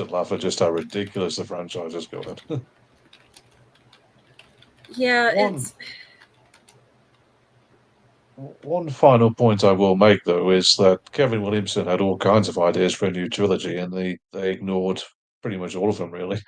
laugh at just how ridiculous the franchise has gotten. Yeah, One it's one final point I will make though is that Kevin Williamson had all kinds of ideas for a new trilogy, and they ignored pretty much all of them really.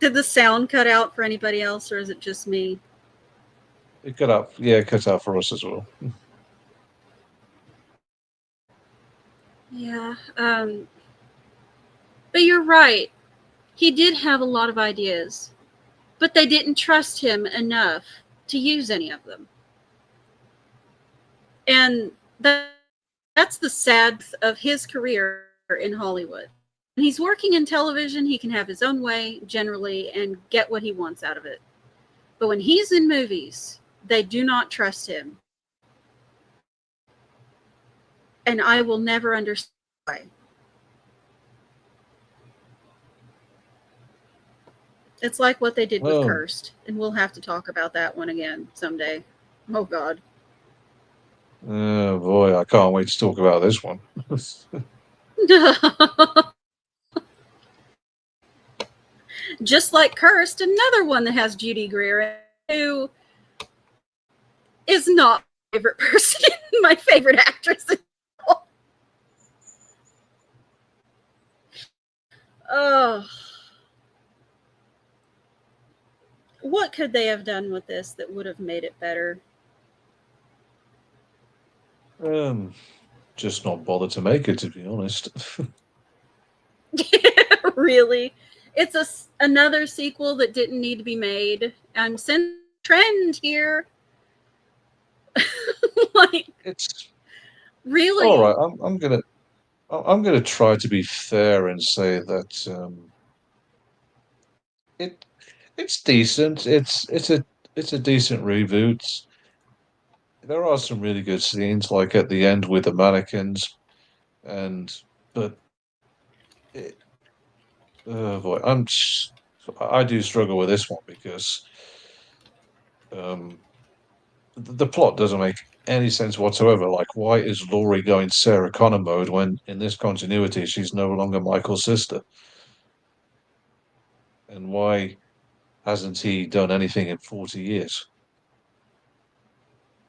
did the sound cut out for anybody else or is it just me? It cut out for us as well. Yeah. But you're right. He did have a lot of ideas, but they didn't trust him enough to use any of them. And that's the sad of his career in Hollywood. When he's working in television, he can have his own way generally and get what he wants out of it. But when he's in movies, they do not trust him. And I will never understand why. It's like what they did with Well, Cursed, and we'll have to talk about that one again someday. Oh God. oh boy, I can't wait to talk about this one. Just like Cursed, another one that has Judy Greer, who is not my favorite person, my favorite actress. Oh, What could they have done with this that would have made it better? Just not bother to make it, to be honest. Really? It's another sequel that didn't need to be made. I'm sensing a trend here. Like, It's all really? right. I'm gonna try to be fair and say that it it's decent. It's a decent reboot. There are some really good scenes, like at the end with the mannequins, and but it, boy, I do struggle with this one because um, the plot doesn't make any sense whatsoever. Like, why is Laurie going Sarah Connor mode when in this continuity she's no longer Michael's sister? And why hasn't he done anything in 40 years?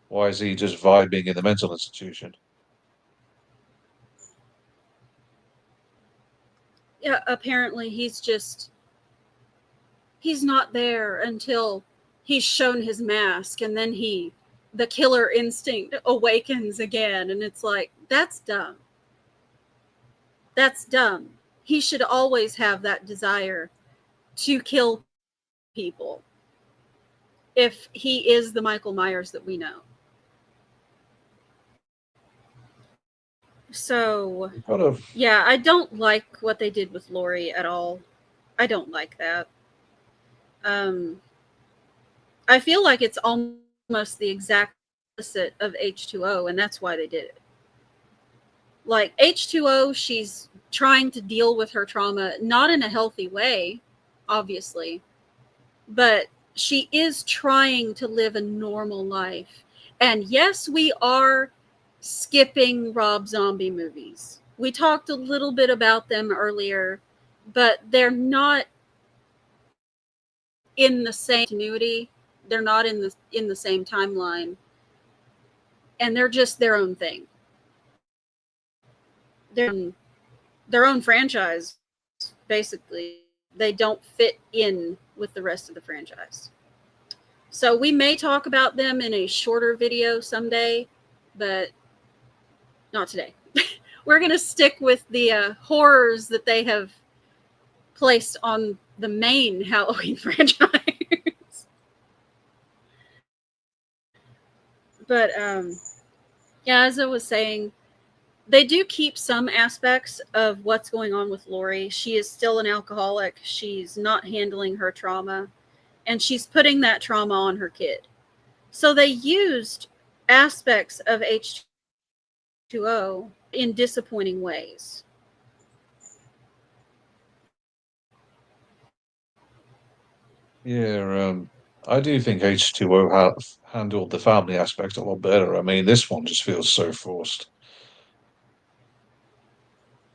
Why is he just vibing in the mental institution? Yeah, apparently he's not there until he's shown his mask, and then the killer instinct awakens again, and it's like, that's dumb. That's dumb. He should always have that desire to kill people if he is the Michael Myers that we know. So, Kind of, yeah, I don't like what they did with Laurie at all. I don't like that. Um, I feel like it's almost the exact opposite of H2O, and that's why they did it. Like, H2O, she's trying to deal with her trauma, not in a healthy way, obviously, but she is trying to live a normal life. And yes, we are skipping Rob Zombie movies. We talked a little bit about them earlier, but they're not in the same continuity. They're not in the same timeline, and they're just their own thing. They're their own franchise, basically. They don't fit in with the rest of the franchise. So we may talk about them in a shorter video someday, but not today. We're going to stick with the horrors that they have placed on the main Halloween franchise. But yeah, as I was saying, they do keep some aspects of what's going on with Laurie. She is still an alcoholic. She's not handling her trauma, and she's putting that trauma on her kid. So they used aspects of H2O in disappointing ways. yeah. I do think H2O handled the family aspect a lot better. I mean, this one just feels so forced.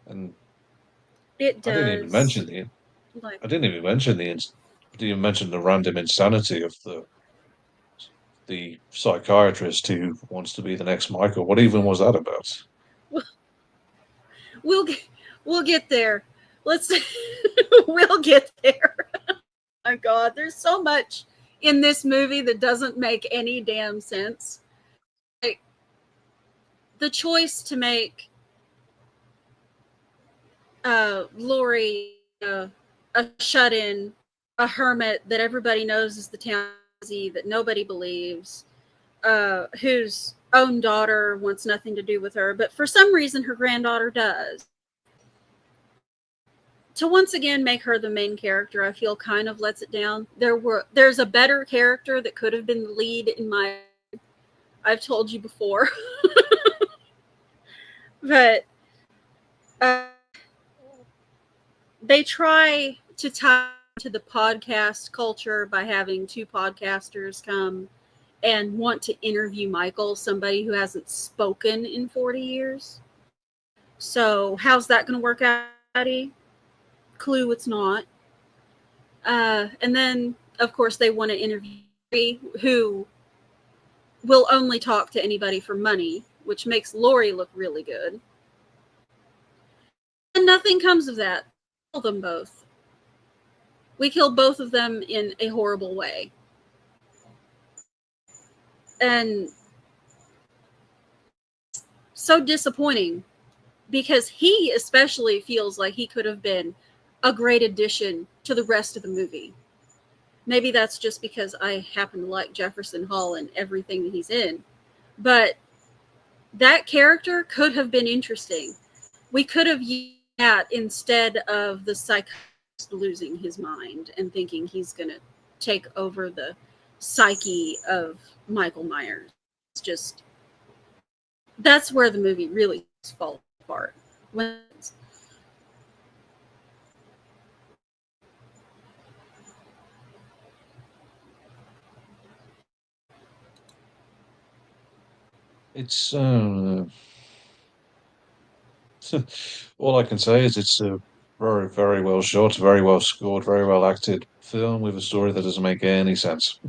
And It I didn't even does. mention the Like, I didn't even mention the I didn't even mention the random insanity of the psychiatrist who wants to be the next Michael. What even was that about? we'll we'll get there. Let's we'll get there. Oh my God, there's so much in this movie that doesn't make any damn sense. Like, the choice to make Laurie a shut-in, a hermit that everybody knows is the town that nobody believes, whose own daughter wants nothing to do with her, but for some reason her granddaughter does. To once again make her the main character, I feel kind of lets it down. There's a better character that could have been the lead in my. I've told you before, but uh, they try to tie to the podcast culture by having two podcasters come and want to interview Michael, somebody who hasn't spoken in 40 years. So how's that going to work out, Eddie? Clue, it's not. And then, of course, they want to interview who will only talk to anybody for money, which makes Laurie look really good. And nothing comes of that. Kill them both. We kill both of them in a horrible way. And so disappointing because he especially feels like he could have been a great addition to the rest of the movie. Maybe that's just because I happen to like Jefferson Hall and everything that he's in. But that character could have been interesting. We could have used that instead of the psychiatrist losing his mind and thinking he's going to take over the psyche of Michael Myers. It's just, that's where the movie really falls apart. When It's all I can say is it's a very, very well shot, very well scored, very well acted film with a story that doesn't make any sense.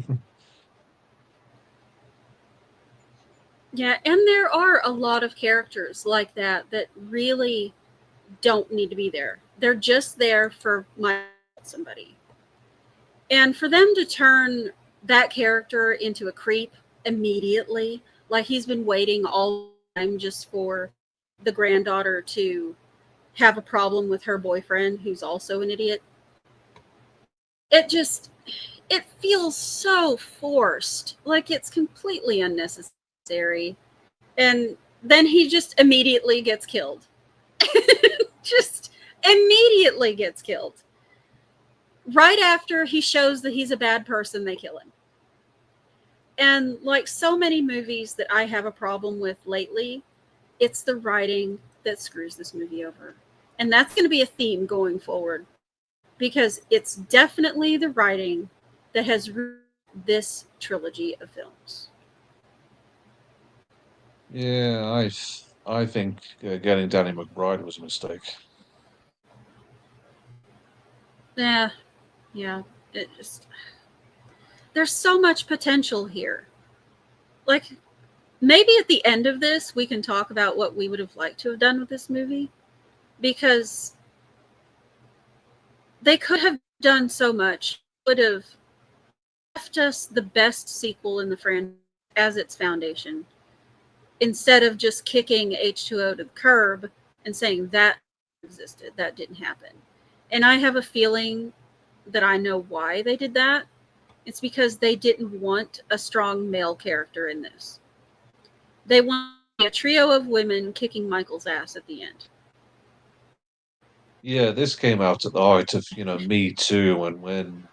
yeah, and there are a lot of characters like that that really don't need to be there. They're just there for somebody. And for them to turn that character into a creep immediately, like he's been waiting all the time just for the granddaughter to have a problem with her boyfriend, who's also an idiot. It just, it feels so forced, like it's completely unnecessary. And then he just immediately gets killed. Just immediately gets killed. Right after he shows that he's a bad person, they kill him. And like so many movies that I have a problem with lately, it's the writing that screws this movie over. And that's going to be a theme going forward because it's definitely the writing that has ruined this trilogy of films. Yeah, I think getting Danny McBride was a mistake. Yeah, yeah. It just, there's so much potential here. Like, maybe at the end of this, we can talk about what we would have liked to have done with this movie because they could have done so much. Would have left us the best sequel in the franchise as its foundation instead of just kicking H2O to the curb and saying that existed, that didn't happen. And I have a feeling that I know why they did that. It's because they didn't want a strong male character in this. They want a trio of women kicking Michael's ass at the end. Yeah, this came out at the height of, Me Too, and when,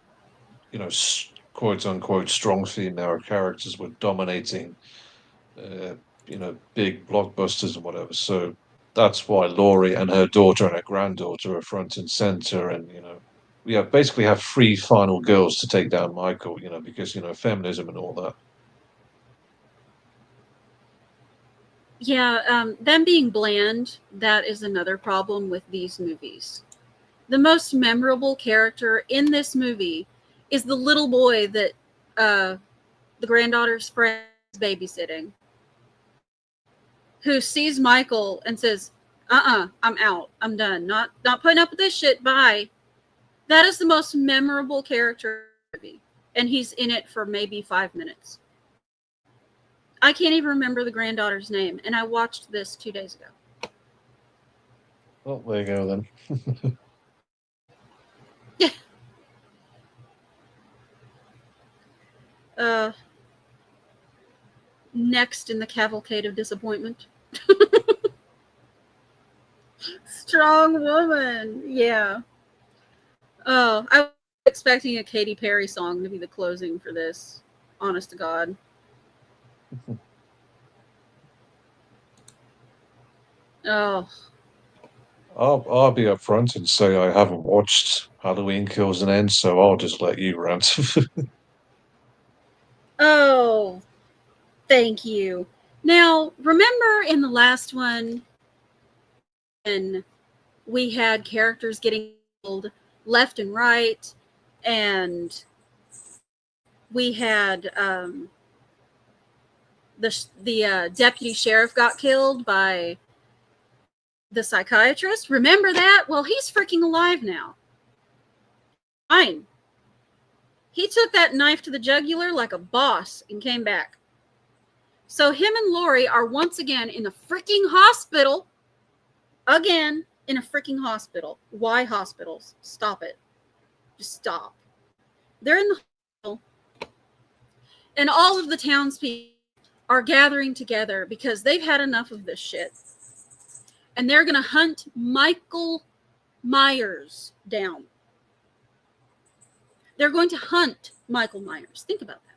quote unquote strong female characters were dominating, uh, big blockbusters and whatever. So that's why Laurie and her daughter and her granddaughter are front and center, and we basically have three final girls to take down Michael, because feminism and all that. Yeah, them being bland, that is another problem with these movies. The most memorable character in this movie is the little boy that the granddaughter's friend is babysitting, who sees Michael and says, I'm out. I'm done. Not putting up with this shit. Bye. That is the most memorable character in the movie. And he's in it for maybe 5 minutes. I can't even remember the granddaughter's name, and I watched this 2 days ago. Well, there you go then. Yeah. Uh, Next in the cavalcade of disappointment. Strong woman. Yeah. Oh, I was expecting a Katy Perry song to be the closing for this. Honest to God. Oh, I'll be upfront and say I haven't watched Halloween Kills and Ends, so I'll just let you rant. oh, thank you. Now, remember in the last one when we had characters getting killed left and right, and we had the deputy sheriff got killed by the psychiatrist. Remember that? Well, he's freaking alive now. Fine. He took that knife to the jugular like a boss and came back. So him and Lori are once again in a freaking hospital. Again, in a freaking hospital. Why hospitals? Stop it. Just stop. They're in the hospital, and all of the townspeople are gathering together because they've had enough of this shit. And they're going to hunt Michael Myers down. They're going to hunt Michael Myers. Think about that.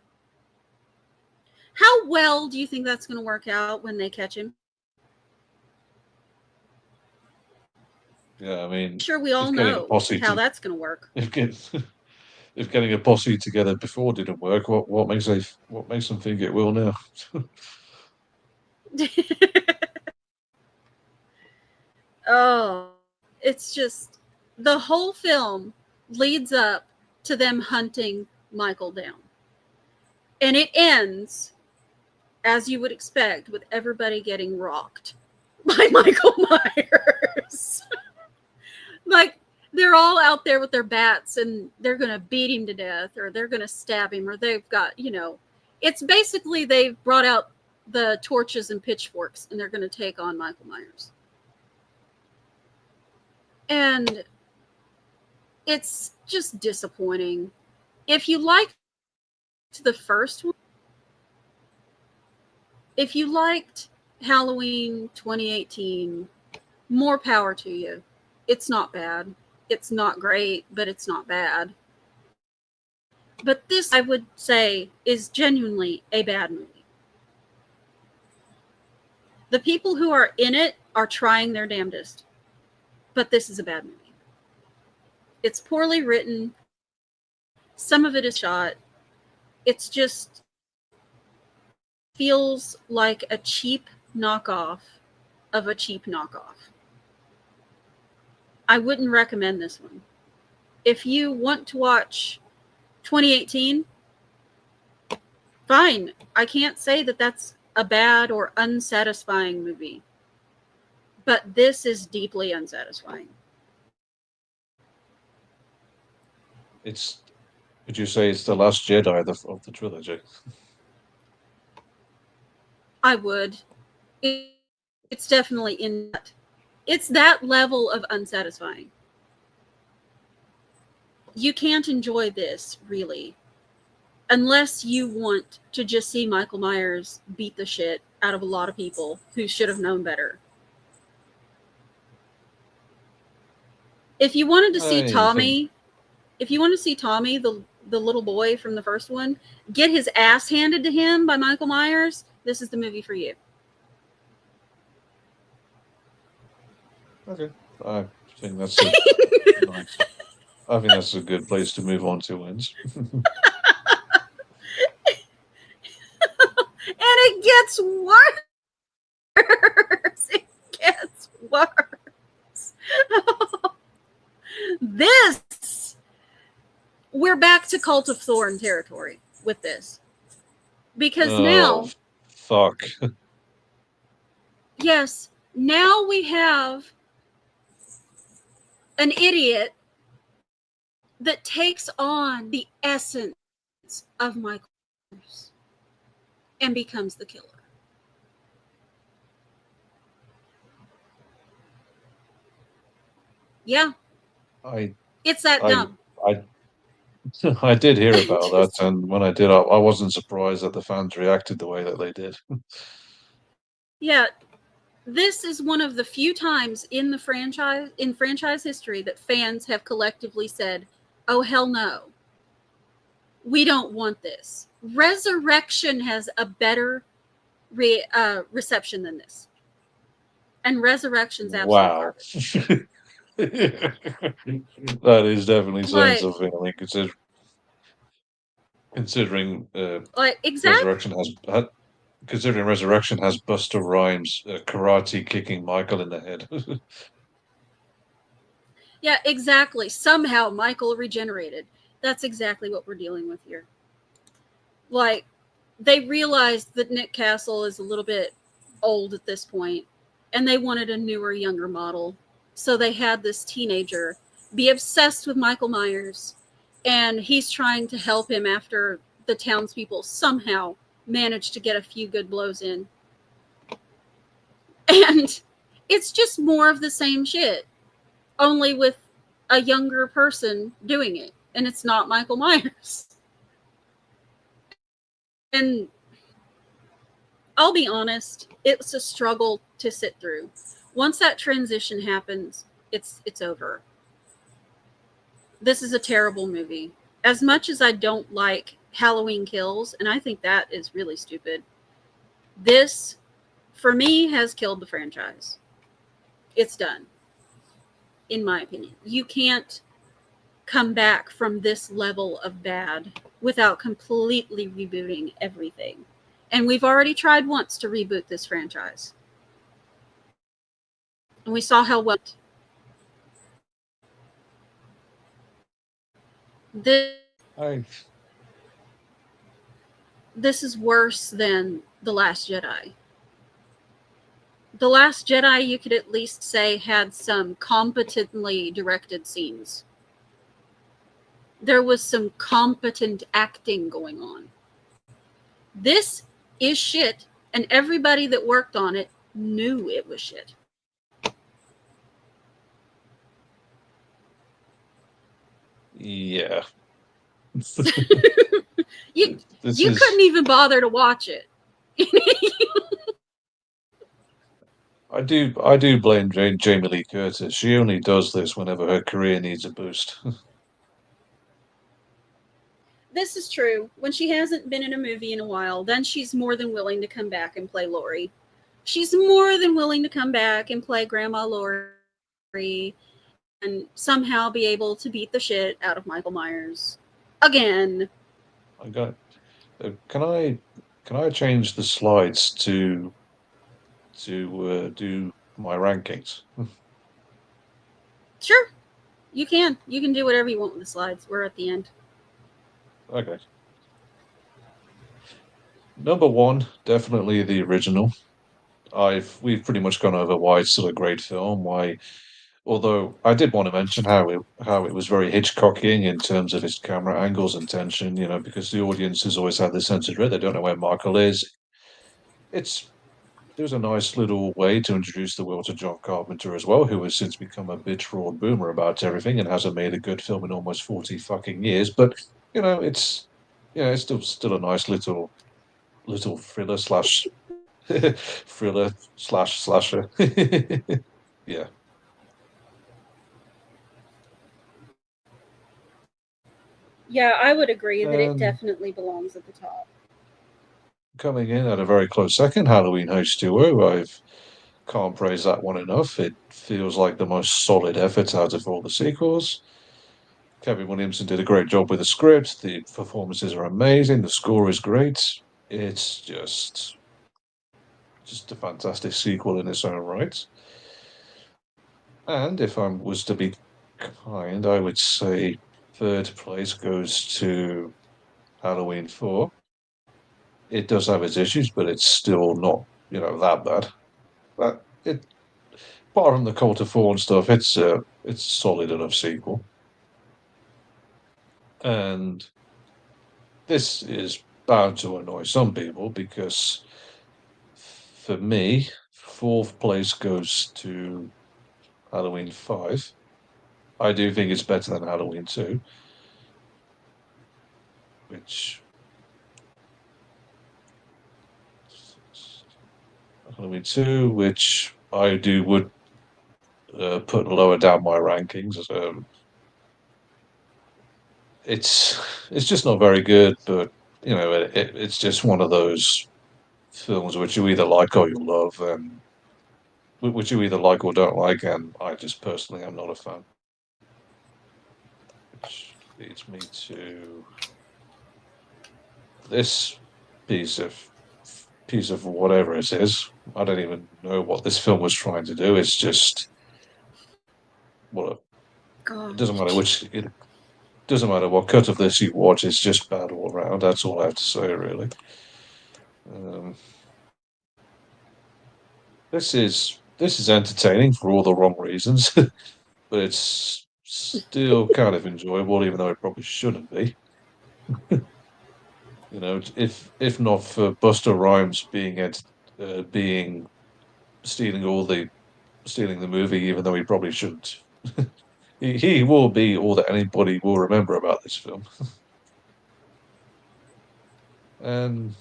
How well do you think that's going to work out when they catch him? Yeah, I mean, I'm sure we all know how that's going to work. If getting a posse together before didn't work, what makes them think it will now? Oh, it's just the whole film leads up to them hunting Michael down. And it ends, as you would expect, with everybody getting rocked by Michael Myers. Like, they're all out there with their bats and they're going to beat him to death, or they're going to stab him, or they've got, it's basically they've brought out the torches and pitchforks and they're going to take on Michael Myers. And it's just disappointing. If you liked the first one, if you liked Halloween 2018, more power to you. It's not bad. It's not great, but it's not bad. But this, I would say, is genuinely a bad movie. The people who are in it are trying their damnedest. But this is a bad movie. It's poorly written. Some of it is shot. It's just feels like a cheap knockoff of a cheap knockoff. I wouldn't recommend this one. If you want to watch 2018, fine. I can't say that that's a bad or unsatisfying movie. But this is deeply unsatisfying. Would you say it's the Last Jedi of the trilogy? I would. It's definitely in that. It's that level of unsatisfying. You can't enjoy this, really, unless you want to just see Michael Myers beat the shit out of a lot of people who should have known better. If you wanted to see Tommy, the little boy from the first one, get his ass handed to him by Michael Myers, this is the movie for you. Okay, I think that's nice. I think that's a good place to move on to, Wins. And it gets worse. It gets worse. We're back to Cult of Thorn territory with this. Because now... Fuck. Yes, now we have an idiot that takes on the essence of Michael Myers and becomes the killer. Yeah. It's that dumb. I did hear about that, and when I did, I wasn't surprised that the fans reacted the way that they did. Yeah, this is one of the few times in franchise history that fans have collectively said, "Oh hell no, we don't want this." Resurrection has a better reception than this, and Resurrection's absolutely garbage. That is definitely saying something. I mean, considering exactly. Resurrection has Busta Rhymes karate kicking Michael in the head. Yeah, exactly. Somehow Michael regenerated. That's exactly what we're dealing with here. Like, they realized that Nick Castle is a little bit old at this point, and they wanted a newer, younger model. So they had this teenager be obsessed with Michael Myers, and he's trying to help him after the townspeople somehow managed to get a few good blows in. And it's just more of the same shit, only with a younger person doing it. And it's not Michael Myers. And I'll be honest, it's a struggle to sit through. Once that transition happens, it's over. This is a terrible movie. As much as I don't like Halloween Kills, and I think that is really stupid, this, for me, has killed the franchise. It's done, in my opinion. You can't come back from this level of bad without completely rebooting everything. And we've already tried once to reboot this franchise. And we saw how well this I this is worse than The Last Jedi. The Last Jedi, you could at least say, had some competently directed scenes. There was some competent acting going on. This is shit, and everybody that worked on it knew it was shit. yeah. you This you is couldn't even bother to watch it. I do blame Jamie Lee Curtis. She only does this whenever her career needs a boost. This is true. When she hasn't been in a movie in a while, then she's more than willing to come back and play Laurie. She's more than willing to come back and play Grandma Laurie and somehow be able to beat the shit out of Michael Myers again. I got. Can I change the slides to do my rankings? Sure, you can. You can do whatever you want with the slides. We're at the end. Okay. Number one, definitely the original. We've pretty much gone over why it's still a great film. Why, although I did want to mention how it was very Hitchcockian in terms of its camera angles and tension. Because the audience has always had this sense of dread. They don't know where Michael is. It's It was a nice little way to introduce the world to John Carpenter as well, who has since become a bitch fraud boomer about everything and hasn't made a good film in almost 40 fucking years. But it's it's still a nice little thriller slash thriller slash slasher. Yeah. Yeah, I would agree that it And definitely belongs at the top. coming in at a very close second, Halloween Host Duo. I can't praise that one enough. It feels like the most solid effort out of all the sequels. Kevin Williamson did a great job with the script. The performances are amazing. The score is great. It's just a fantastic sequel in its own right. And if I was to be kind, I would say third place goes to Halloween 4. It does have its issues, but it's still not, that bad. But apart from the Cult of Thorn stuff, it's a solid enough sequel. And this is bound to annoy some people because for me, fourth place goes to Halloween 5. I do think it's better than Halloween 2, which Halloween 2, which I do would put lower down my rankings. It's just not very good, but it's just one of those films which you either like or you love, and which you either like or don't like, and I just personally am not a fan. Which leads me to this piece of piece of whatever it is. I don't even know what this film was trying to do. It's just well, it doesn't matter Gosh. which it doesn't matter what cut of this you watch. It's just bad all around. That's all I have to say, really. Um, this is entertaining for all the wrong reasons, but it's still kind of enjoyable, even though it probably shouldn't be. If not for Buster Rhymes being stealing all the stealing the movie, even though he probably shouldn't. He will be all that anybody will remember about this film. And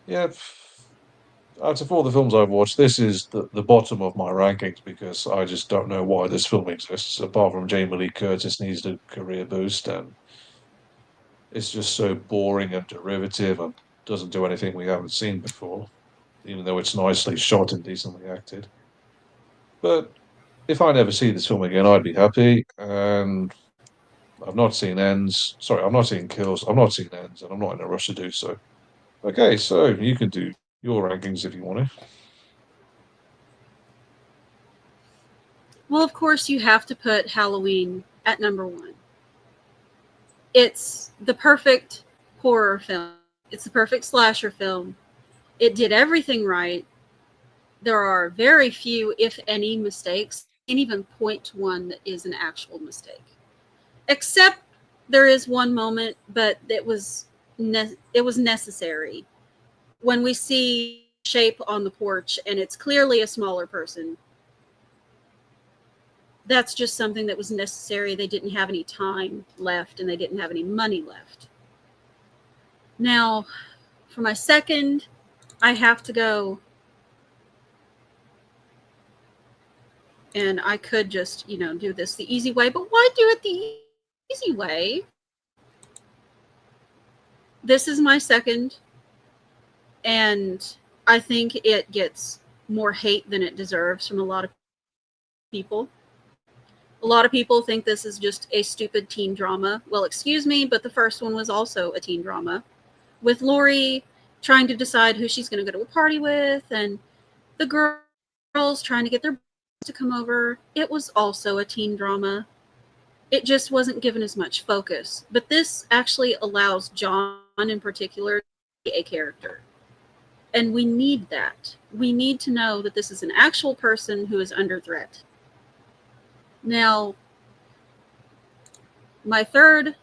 yeah, out of all the films I've watched, this is the bottom of my rankings because I just don't know why this film exists, apart from Jamie Lee Curtis needs a career boost, and it's just so boring and derivative and doesn't do anything we haven't seen before, even though it's nicely shot and decently acted. But if I never see this film again, I'd be happy. And I've not seen Ends. Sorry, I've not seen Kills. I've not seen Ends, and I'm not in a rush to do so. Okay, so you can do your rankings if you want to. Well, of course, you have to put Halloween at number one. It's the perfect horror film. It's the perfect slasher film. It did everything right. There are very few, if any, mistakes. I can't even point to one that is an actual mistake. Except there is one moment, but it was necessary. When we see shape on the porch and it's clearly a smaller person, that's just something that was necessary. They didn't have any time left and they didn't have any money left. Now, for my second, I have to go, and I could just, do this the easy way, but why do it the easy way? This is my second, and I think it gets more hate than it deserves from a lot of people. A lot of people think this is just a stupid teen drama. Well, excuse me, but the first one was also a teen drama, with Laurie trying to decide who she's going to go to a party with, and the girls trying to get their to come over. It was also a teen drama. It just wasn't given as much focus. But this actually allows John in particular to be a character. And we need that. We need to know that this is an actual person who is under threat. Now, my third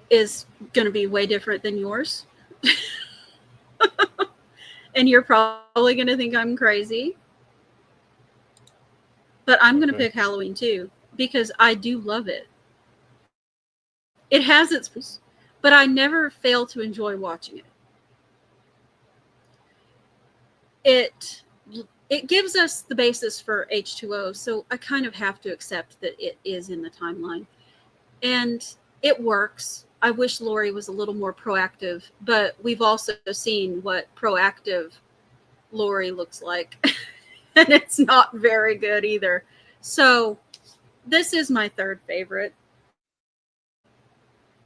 is going to be way different than yours. And you're probably going to think I'm crazy. But I'm going to pick Halloween too, because I do love it. It has its, but I never fail to enjoy watching it. It gives us the basis for H2O, so I kind of have to accept that it is in the timeline. And it works. I wish Laurie was a little more proactive, but we've also seen what proactive Laurie looks like. And it's not very good either. So this is my third favorite.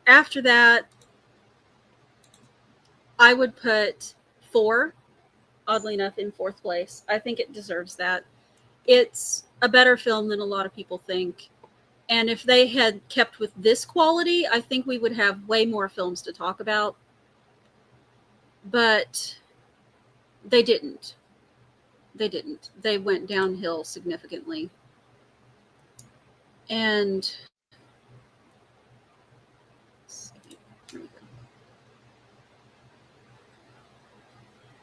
After that, I would put 4, oddly enough, in fourth place. I think it deserves that. It's a better film than a lot of people think. And if they had kept with this quality, I think we would have way more films to talk about. But they didn't. They went downhill significantly. And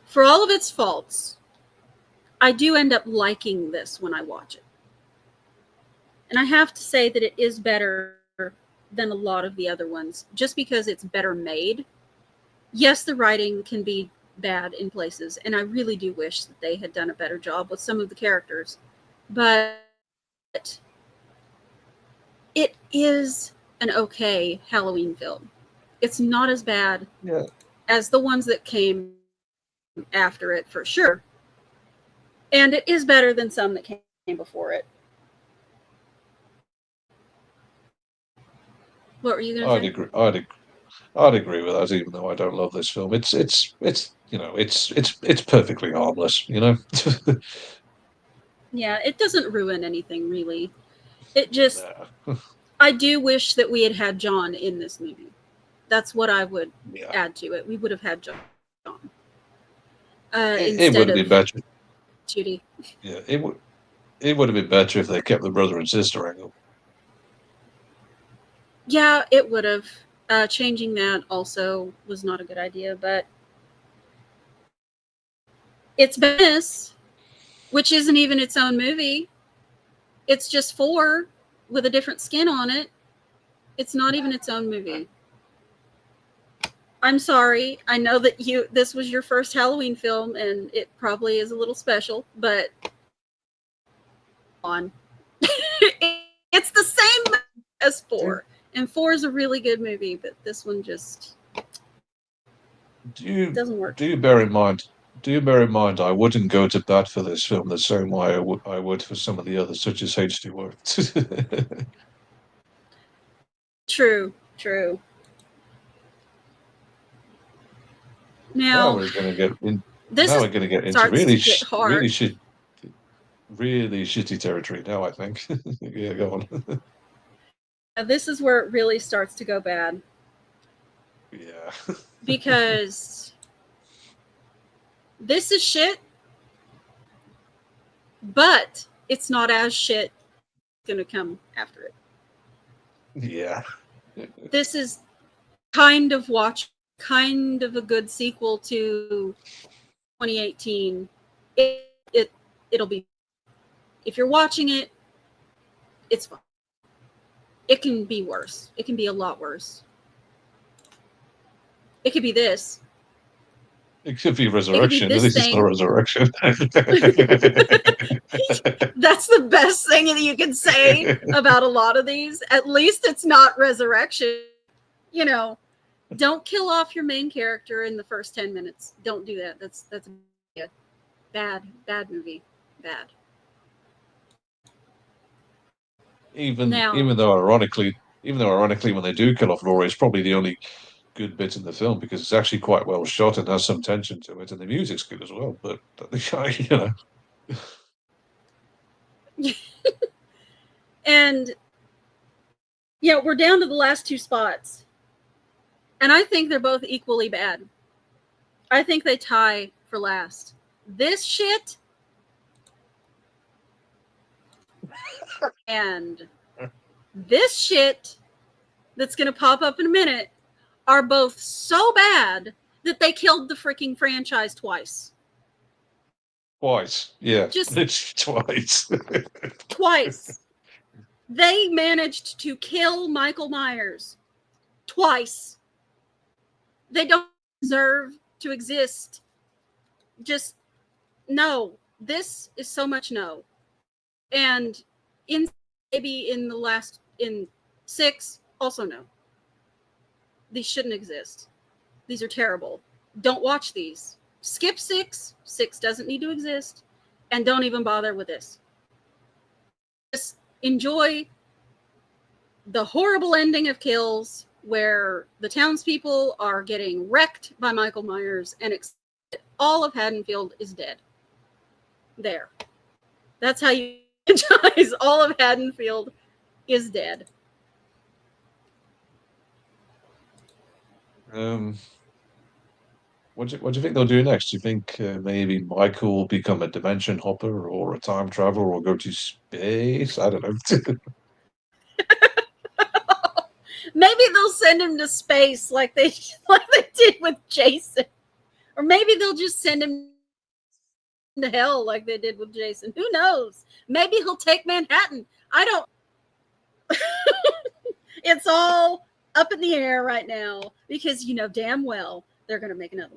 for all of its faults, I do end up liking this when I watch it. And I have to say that it is better than a lot of the other ones, just because it's better made. Yes, the writing can be bad in places, and I really do wish that they had done a better job with some of the characters. But it is an okay Halloween film. It's not as bad as the ones that came after it, for sure. And it is better than some that came before it. What were you going to say? I'd agree with that, even though I don't love this film. It's perfectly harmless. Yeah, it doesn't ruin anything really. It just, I do wish that we had had John in this movie. That's what I would add to it. We would have had John. It would have been better. Judy. Yeah, it would have been better if they kept the brother and sister angle. Yeah, it would have. Changing that also was not a good idea, but it's Venice, which isn't even its own movie. It's just 4 with a different skin on it. It's not even its own movie. I'm sorry. I know that this was your first Halloween film, and it probably is a little special, but on. It's the same as 4. And 4 is a really good movie, but this one just doesn't work. Do you bear in mind? I wouldn't go to bat for this film the same way I would for some of the others, such as H2O. True. Now we're going to get into really shitty territory now, I think. Yeah, go on. This is where it really starts to go bad. Yeah. Because this is shit, but it's not as shit going to come after it. Yeah. This is kind of a good sequel to 2018. It'll be, if you're watching it, it's fine. It can be worse. It can be a lot worse. It could be this. It could be Resurrection. This is not Resurrection. That's the best thing that you can say about a lot of these. At least it's not Resurrection. You know, don't kill off your main character in the first 10 minutes. Don't do that. That's a bad movie. Bad. Even though ironically when they do kill off Laura, it's probably the only good bit in the film because it's actually quite well shot and has some tension to it, and the music's good as well. But And we're down to the last 2 spots, and I think they're both equally bad. I think they tie for last. This shit and this shit that's going to pop up in a minute are both so bad that they killed the freaking franchise twice. Yeah. Just twice. Twice. They managed to kill Michael Myers twice. They don't deserve to exist. Just no. This is so much no. And maybe in 6, also no. These shouldn't exist. These are terrible. Don't watch these. Skip 6. 6 doesn't need to exist. And don't even bother with this. Just enjoy the horrible ending of Kills, where the townspeople are getting wrecked by Michael Myers and all of Haddonfield is dead. There. That's how you franchise. All of Haddonfield is dead. What do you think they'll do next? Do you think maybe Michael will become a dimension hopper or a time traveler or go to space? I don't know. Maybe they'll send him to space like they did with Jason. Or maybe they'll just send him to hell like they did with Jason. Who knows? Maybe he'll take Manhattan. I don't. It's all up in the air right now because you know damn well they're going to make another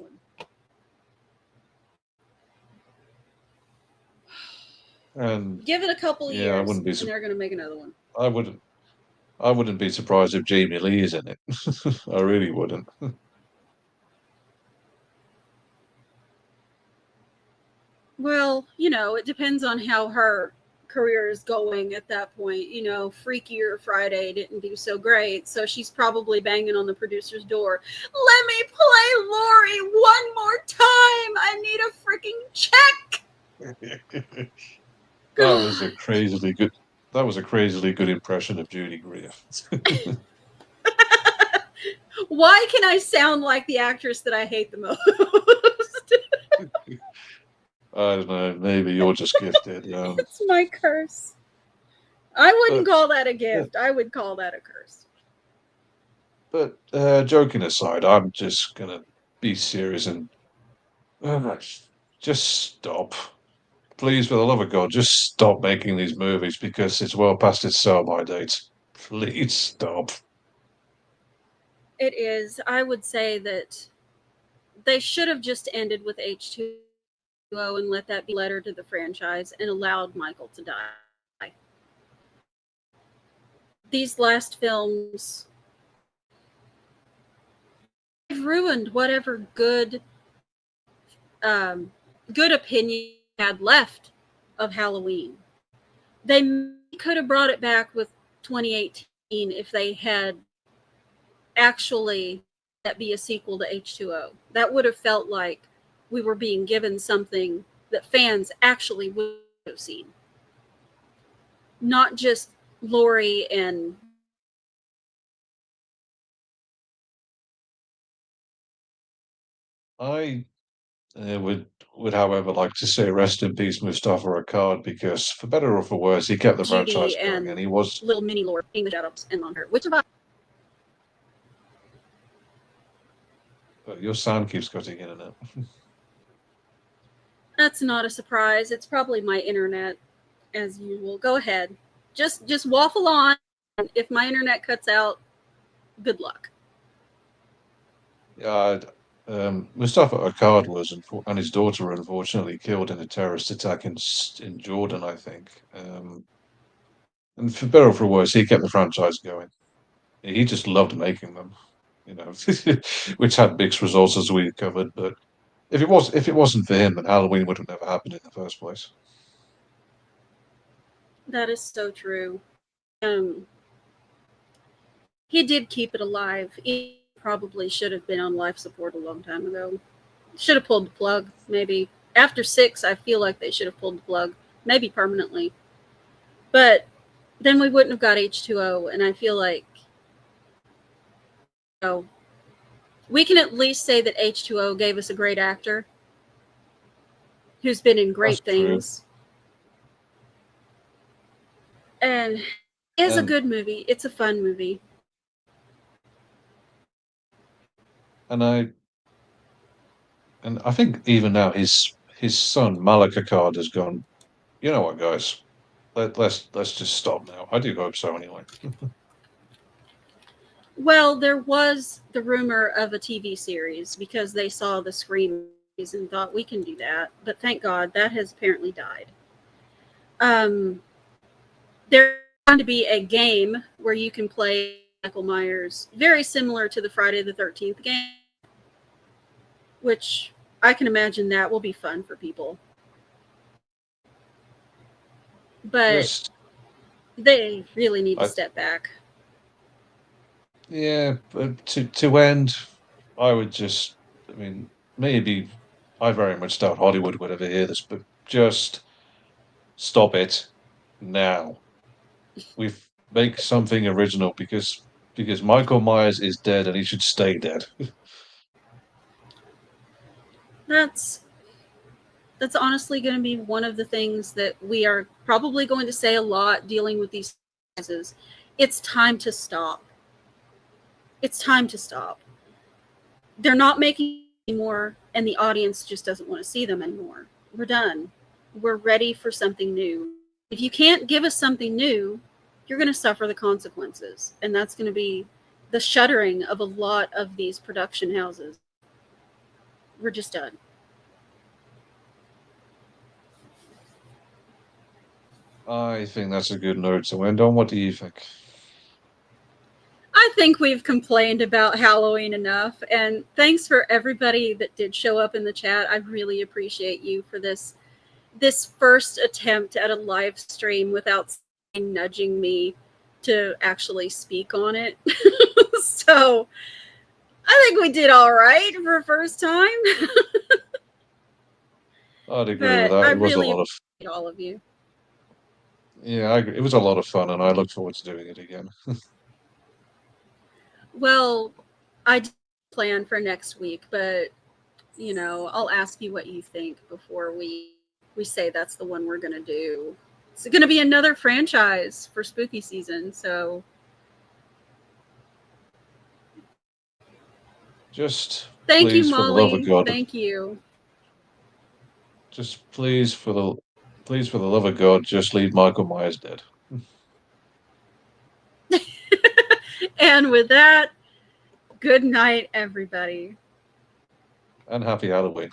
one. Give it a couple years, and they're going to make another one. I wouldn't be surprised if Jamie Lee is in it. I really wouldn't. Well, it depends on how her career is going at that point. Freakier Friday didn't do so great, so she's probably banging on the producer's door. Let me play Laurie one more time. I need a freaking check. That was a crazily good impression of Judy Greer. Why can I sound like the actress that I hate the most? I don't know. Maybe you're just gifted. It's my curse. I wouldn't call that a gift. I would call that a curse. But joking aside, I'm just gonna be serious and uh, just stop. Please, for the love of God, just stop making these movies because it's well past its sell-by date. Please stop. It is. I would say that they should have just ended with H2O and let that be a letter to the franchise and allowed Michael to die. These last films, they've ruined whatever um, good opinion had left of Halloween. They could have brought it back with 2018 if they had actually that be a sequel to H2O. That would have felt like we were being given something that fans actually would have seen, not just Laurie and I would, however, like to say rest in peace, Mustafa Akkad, because for better or for worse, he kept the franchise Judy going, and and he was. little mini Laurie being the shadows and on her, which about Your sound keeps cutting in and out. that's not a surprise. It's probably my internet as usual. Go ahead. Just waffle on. If my internet cuts out, good luck. Yeah, Mustafa Akkad was, and his daughter were unfortunately killed in a terrorist attack in Jordan, I think. And for better or for worse, he kept the franchise going. He just loved making them, you know, which had mixed results as we covered. But if it wasn't for him, then Halloween would have never happened in the first place. That is so true. Um, he did keep it alive. He probably should have been on life support a long time ago. Should have pulled the plug, maybe. After six, I feel like they should have pulled the plug, maybe permanently. But then we wouldn't have got H2O, and I feel like, you know, we can at least say that H2O gave us a great actor who's been in That's great true. things. And it's a And good movie. It's a fun movie. and I and I think even now his son Malak Akkad has gone. You know what, guys? Let's just stop now. I do hope so, anyway. Well, there was the rumor of a TV series because they saw the Scream and thought we can do that. But thank God that has apparently died. There's going to be a game where you can play Michael Myers, very similar to the Friday the 13th game, which I can imagine that will be fun for people. But Just they really need to I step back. Yeah, but to end, I would just. I mean, maybe I very much doubt Hollywood would ever hear this, but just stop it now. We've make something original because Michael Myers is dead and he should stay dead. That's that's honestly going to be one of the things that we are probably going to say a lot dealing with these crises. It's time to stop. It's time to stop. They're not making anymore, and the audience just doesn't want to see them anymore. We're done. We're ready for something new. If you can't give us something new, you're going to suffer the consequences, and that's going to be the shuttering of a lot of these production houses. We're just done. I think that's a good note to end on. What do you think? I think we've complained about Halloween enough, and thanks for everybody that did show up in the chat. I really appreciate you for this first attempt at a live stream without nudging me to actually speak on it. So I think we did all right for first time. I'd agree with But that. I It was a really lot of appreciate all of you. yeah, I agree. It was a lot of fun, and I look forward to doing it again. Well, I did plan for next week, but I'll ask you what you think before we say that's the one we're gonna do. It's gonna be another franchise for spooky season, so Just Thank you, please, for the love of Molly. God, Thank you. just please for the love of God, just leave Michael Myers dead. And with that, good night, everybody. And happy Halloween.